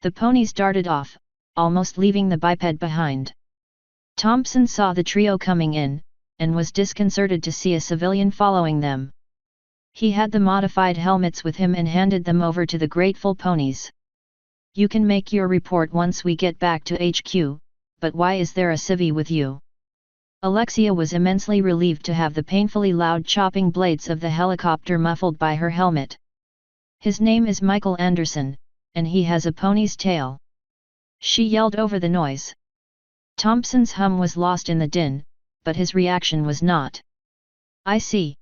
The ponies darted off, almost leaving the biped behind. Thompson saw the trio coming in, and was disconcerted to see a civilian following them. He had the modified helmets with him and handed them over to the grateful ponies. "You can make your report once we get back to HQ, but why is there a civvy with you?" Alexia was immensely relieved to have the painfully loud chopping blades of the helicopter muffled by her helmet. "His name is Michael Anderson, and he has a pony's tail." She yelled over the noise. Thompson's hum was lost in the din, but his reaction was not. "I see."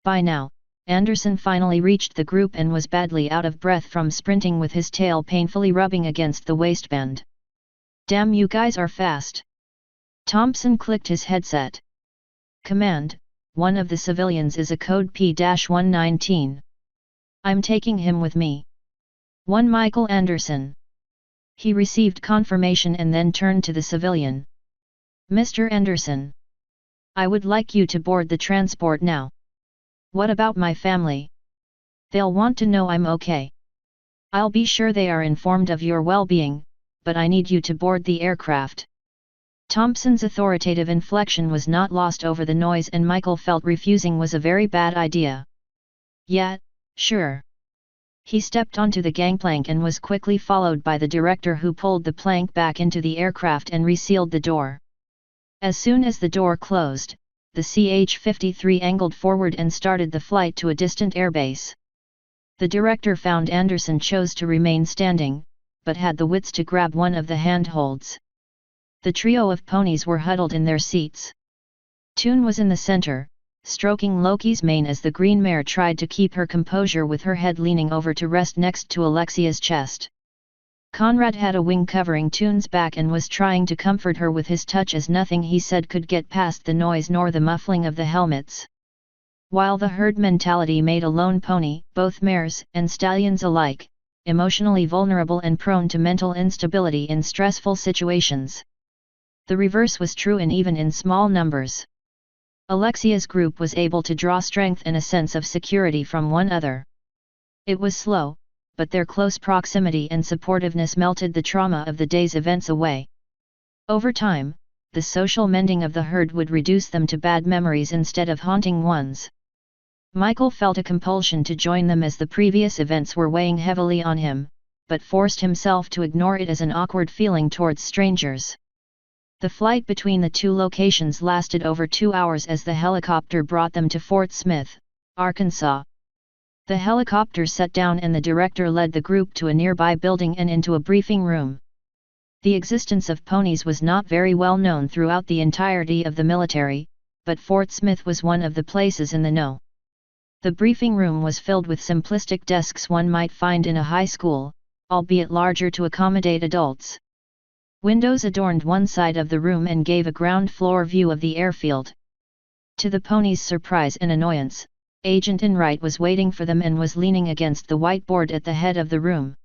By now, Anderson finally reached the group and was badly out of breath from sprinting with his tail painfully rubbing against the waistband. "Damn, you guys are fast." Thompson clicked his headset. "Command, one of the civilians is a code P-119. I'm taking him with me." "One Michael Anderson." He received confirmation and then turned to the civilian. "Mr. Anderson, I would like you to board the transport now." "What about my family?" "They'll want to know I'm okay." "I'll be sure they are informed of your well-being, but I need you to board the aircraft." Thompson's authoritative inflection was not lost over the noise, and Michael felt refusing was a very bad idea. "Yeah, sure." He stepped onto the gangplank and was quickly followed by the director, who pulled the plank back into the aircraft and resealed the door. As soon as the door closed, the CH-53 angled forward and started the flight to a distant airbase. The director found Anderson chose to remain standing, but had the wits to grab one of the handholds. The trio of ponies were huddled in their seats. Toon was in the center, stroking Loki's mane as the green mare tried to keep her composure with her head leaning over to rest next to Alexia's chest. Conrad had a wing covering Toon's back and was trying to comfort her with his touch, as nothing he said could get past the noise nor the muffling of the helmets. While the herd mentality made a lone pony, both mares and stallions alike, emotionally vulnerable and prone to mental instability in stressful situations. The reverse was true even in small numbers. Alexia's group was able to draw strength and a sense of security from one another. It was slow, but their close proximity and supportiveness melted the trauma of the day's events away. Over time, the social mending of the herd would reduce them to bad memories instead of haunting ones. Michael felt a compulsion to join them as the previous events were weighing heavily on him, but forced himself to ignore it as an awkward feeling towards strangers. The flight between the two locations lasted over 2 hours as the helicopter brought them to Fort Smith, Arkansas. The helicopter set down and the director led the group to a nearby building and into a briefing room. The existence of ponies was not very well known throughout the entirety of the military, but Fort Smith was one of the places in the know. The briefing room was filled with simplistic desks one might find in a high school, albeit larger to accommodate adults. Windows adorned one side of the room and gave a ground floor view of the airfield. To the ponies' surprise and annoyance, Agent Enright was waiting for them and was leaning against the whiteboard at the head of the room.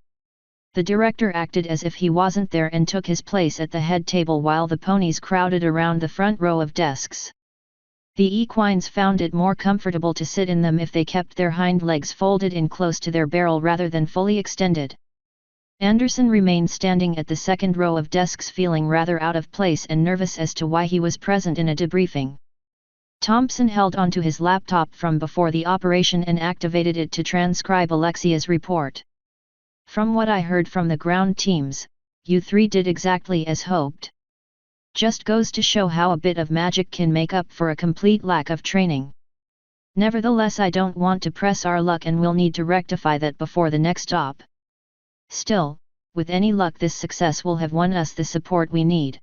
The director acted as if he wasn't there and took his place at the head table while the ponies crowded around the front row of desks. The equines found it more comfortable to sit in them if they kept their hind legs folded in close to their barrel rather than fully extended. Anderson remained standing at the second row of desks, feeling rather out of place and nervous as to why he was present in a debriefing. Thompson held onto his laptop from before the operation and activated it to transcribe Alexia's report. "From what I heard from the ground teams, you three did exactly as hoped. Just goes to show how a bit of magic can make up for a complete lack of training. Nevertheless, I don't want to press our luck and we'll need to rectify that before the next op. Still, with any luck this success will have won us the support we need.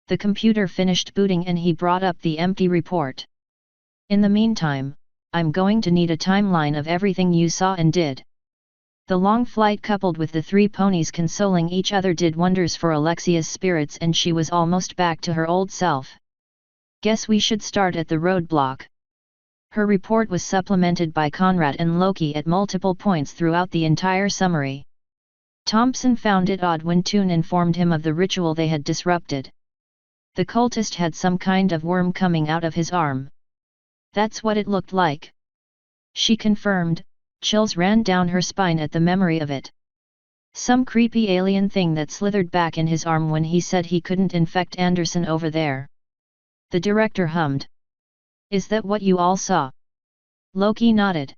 The computer finished booting and he brought up the empty report. In the meantime, I'm going to need a timeline of everything you saw and did. The long flight coupled with the 3 ponies consoling each other did wonders for Alexia's spirits and she was almost back to her old self. Guess we should start at the roadblock. Her report was supplemented by Conrad and Loki at multiple points throughout the entire summary. Thompson found it odd when Toon informed him of the ritual they had disrupted. The cultist had some kind of worm coming out of his arm. That's what it looked like. She confirmed, chills ran down her spine at the memory of it. Some creepy alien thing that slithered back in his arm when he said he couldn't infect Anderson over there. The director hummed. Is that what you all saw? Loki nodded.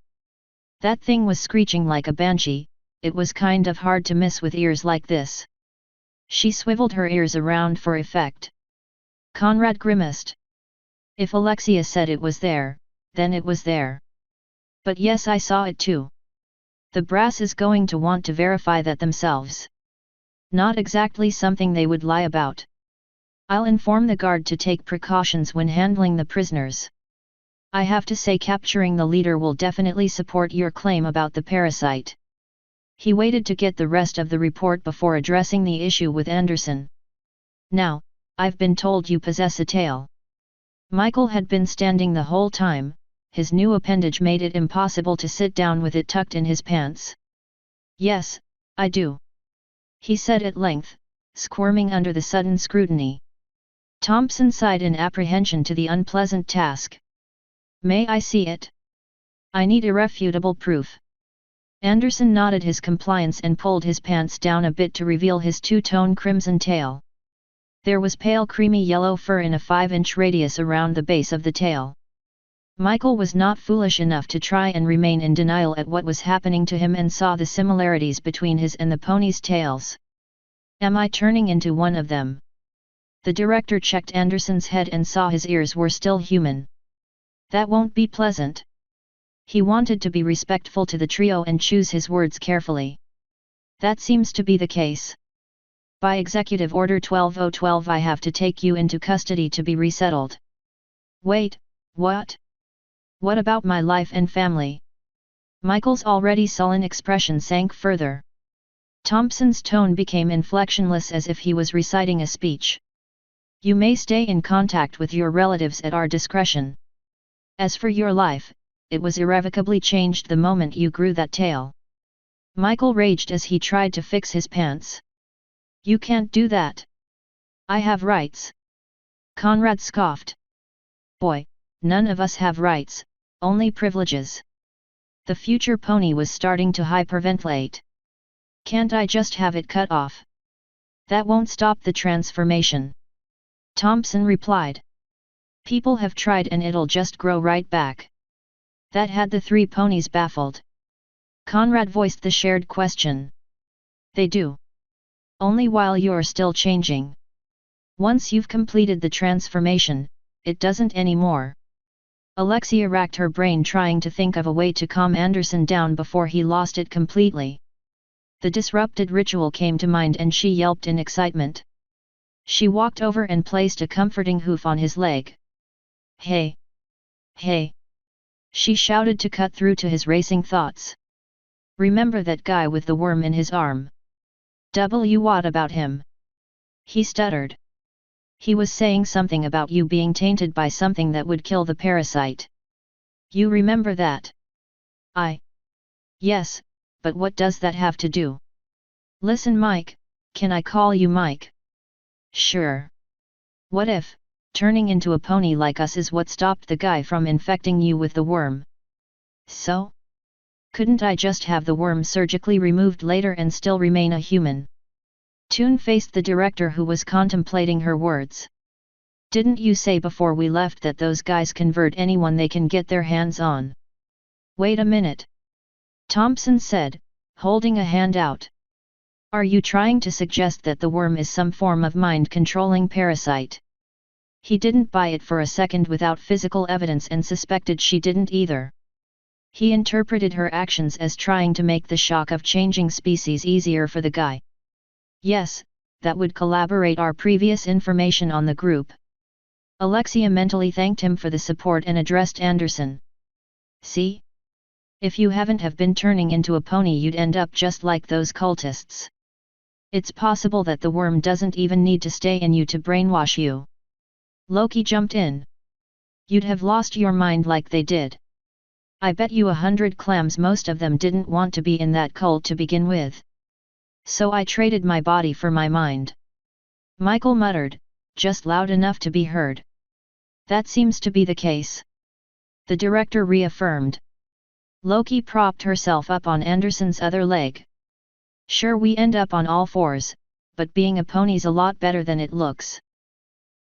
That thing was screeching like a banshee, it was kind of hard to miss with ears like this. She swiveled her ears around for effect. Conrad grimaced. If Alexia said it was there, then it was there. But yes, I saw it too. The brass is going to want to verify that themselves. Not exactly something they would lie about. I'll inform the guard to take precautions when handling the prisoners. I have to say capturing the leader will definitely support your claim about the parasite. He waited to get the rest of the report before addressing the issue with Anderson. Now, I've been told you possess a tail. Michael had been standing the whole time, his new appendage made it impossible to sit down with it tucked in his pants. Yes, I do. He said at length, squirming under the sudden scrutiny. Thompson sighed in apprehension to the unpleasant task. May I see it? I need irrefutable proof. Anderson nodded his compliance and pulled his pants down a bit to reveal his two-tone crimson tail. There was pale creamy yellow fur in a 5-inch radius around the base of the tail. Michael was not foolish enough to try and remain in denial at what was happening to him and saw the similarities between his and the ponies' tails. Am I turning into one of them? The director checked Anderson's head and saw his ears were still human. That won't be pleasant. He wanted to be respectful to the trio and choose his words carefully. That seems to be the case. By Executive Order 12012 I have to take you into custody to be resettled. Wait, what? What about my life and family? Michael's already sullen expression sank further. Thompson's tone became inflectionless as if he was reciting a speech. You may stay in contact with your relatives at our discretion. As for your life, it was irrevocably changed the moment you grew that tail. Michael raged as he tried to fix his pants. You can't do that. I have rights. Conrad scoffed. Boy, none of us have rights, only privileges. The future pony was starting to hyperventilate. Can't I just have it cut off? That won't stop the transformation. Thompson replied. People have tried and it'll just grow right back. That had the 3 ponies baffled. Conrad voiced the shared question. They do. Only while you're still changing. Once you've completed the transformation, it doesn't anymore. Alexia racked her brain trying to think of a way to calm Anderson down before he lost it completely. The disrupted ritual came to mind and she yelped in excitement. She walked over and placed a comforting hoof on his leg. Hey! Hey! She shouted to cut through to his racing thoughts. Remember that guy with the worm in his arm? What about him? He stuttered. He was saying something about you being tainted by something that would kill the parasite. You remember that? Yes, but what does that have to do? Listen, Mike, can I call you Mike? Sure. What if, turning into a pony like us is what stopped the guy from infecting you with the worm? So? Couldn't I just have the worm surgically removed later and still remain a human? Toon faced the director who was contemplating her words. Didn't you say before we left that those guys convert anyone they can get their hands on? Wait a minute. Thompson said, holding a hand out. Are you trying to suggest that the worm is some form of mind-controlling parasite? He didn't buy it for a second without physical evidence and suspected she didn't either. He interpreted her actions as trying to make the shock of changing species easier for the guy. Yes, that would collaborate our previous information on the group. Alexia mentally thanked him for the support and addressed Anderson. See? If you have been turning into a pony, you'd end up just like those cultists. It's possible that the worm doesn't even need to stay in you to brainwash you. Loki jumped in. You'd have lost your mind like they did. I bet you 100 clams most of them didn't want to be in that cult to begin with. So I traded my body for my mind. Michael muttered, just loud enough to be heard. That seems to be the case. The director reaffirmed. Loki propped herself up on Anderson's other leg. Sure, we end up on all fours, but being a pony's a lot better than it looks.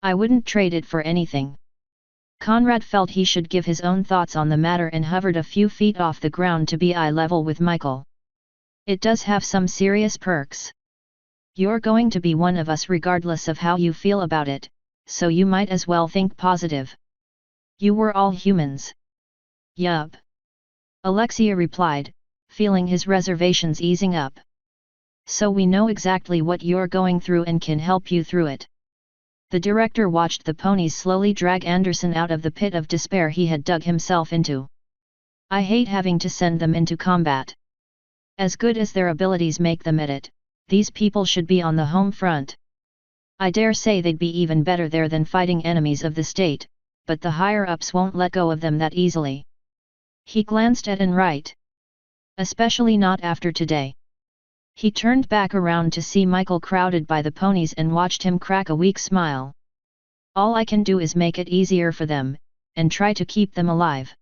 I wouldn't trade it for anything. Conrad felt he should give his own thoughts on the matter and hovered a few feet off the ground to be eye level with Michael. It does have some serious perks. You're going to be one of us regardless of how you feel about it, so you might as well think positive. You were all humans. Yup. Alexia replied, feeling his reservations easing up. So we know exactly what you're going through and can help you through it. The director watched the ponies slowly drag Anderson out of the pit of despair he had dug himself into. I hate having to send them into combat. As good as their abilities make them at it, these people should be on the home front. I dare say they'd be even better there than fighting enemies of the state, but the higher-ups won't let go of them that easily. He glanced at Enright. Especially not after today. He turned back around to see Michael crowded by the ponies and watched him crack a weak smile. All I can do is make it easier for them, and try to keep them alive.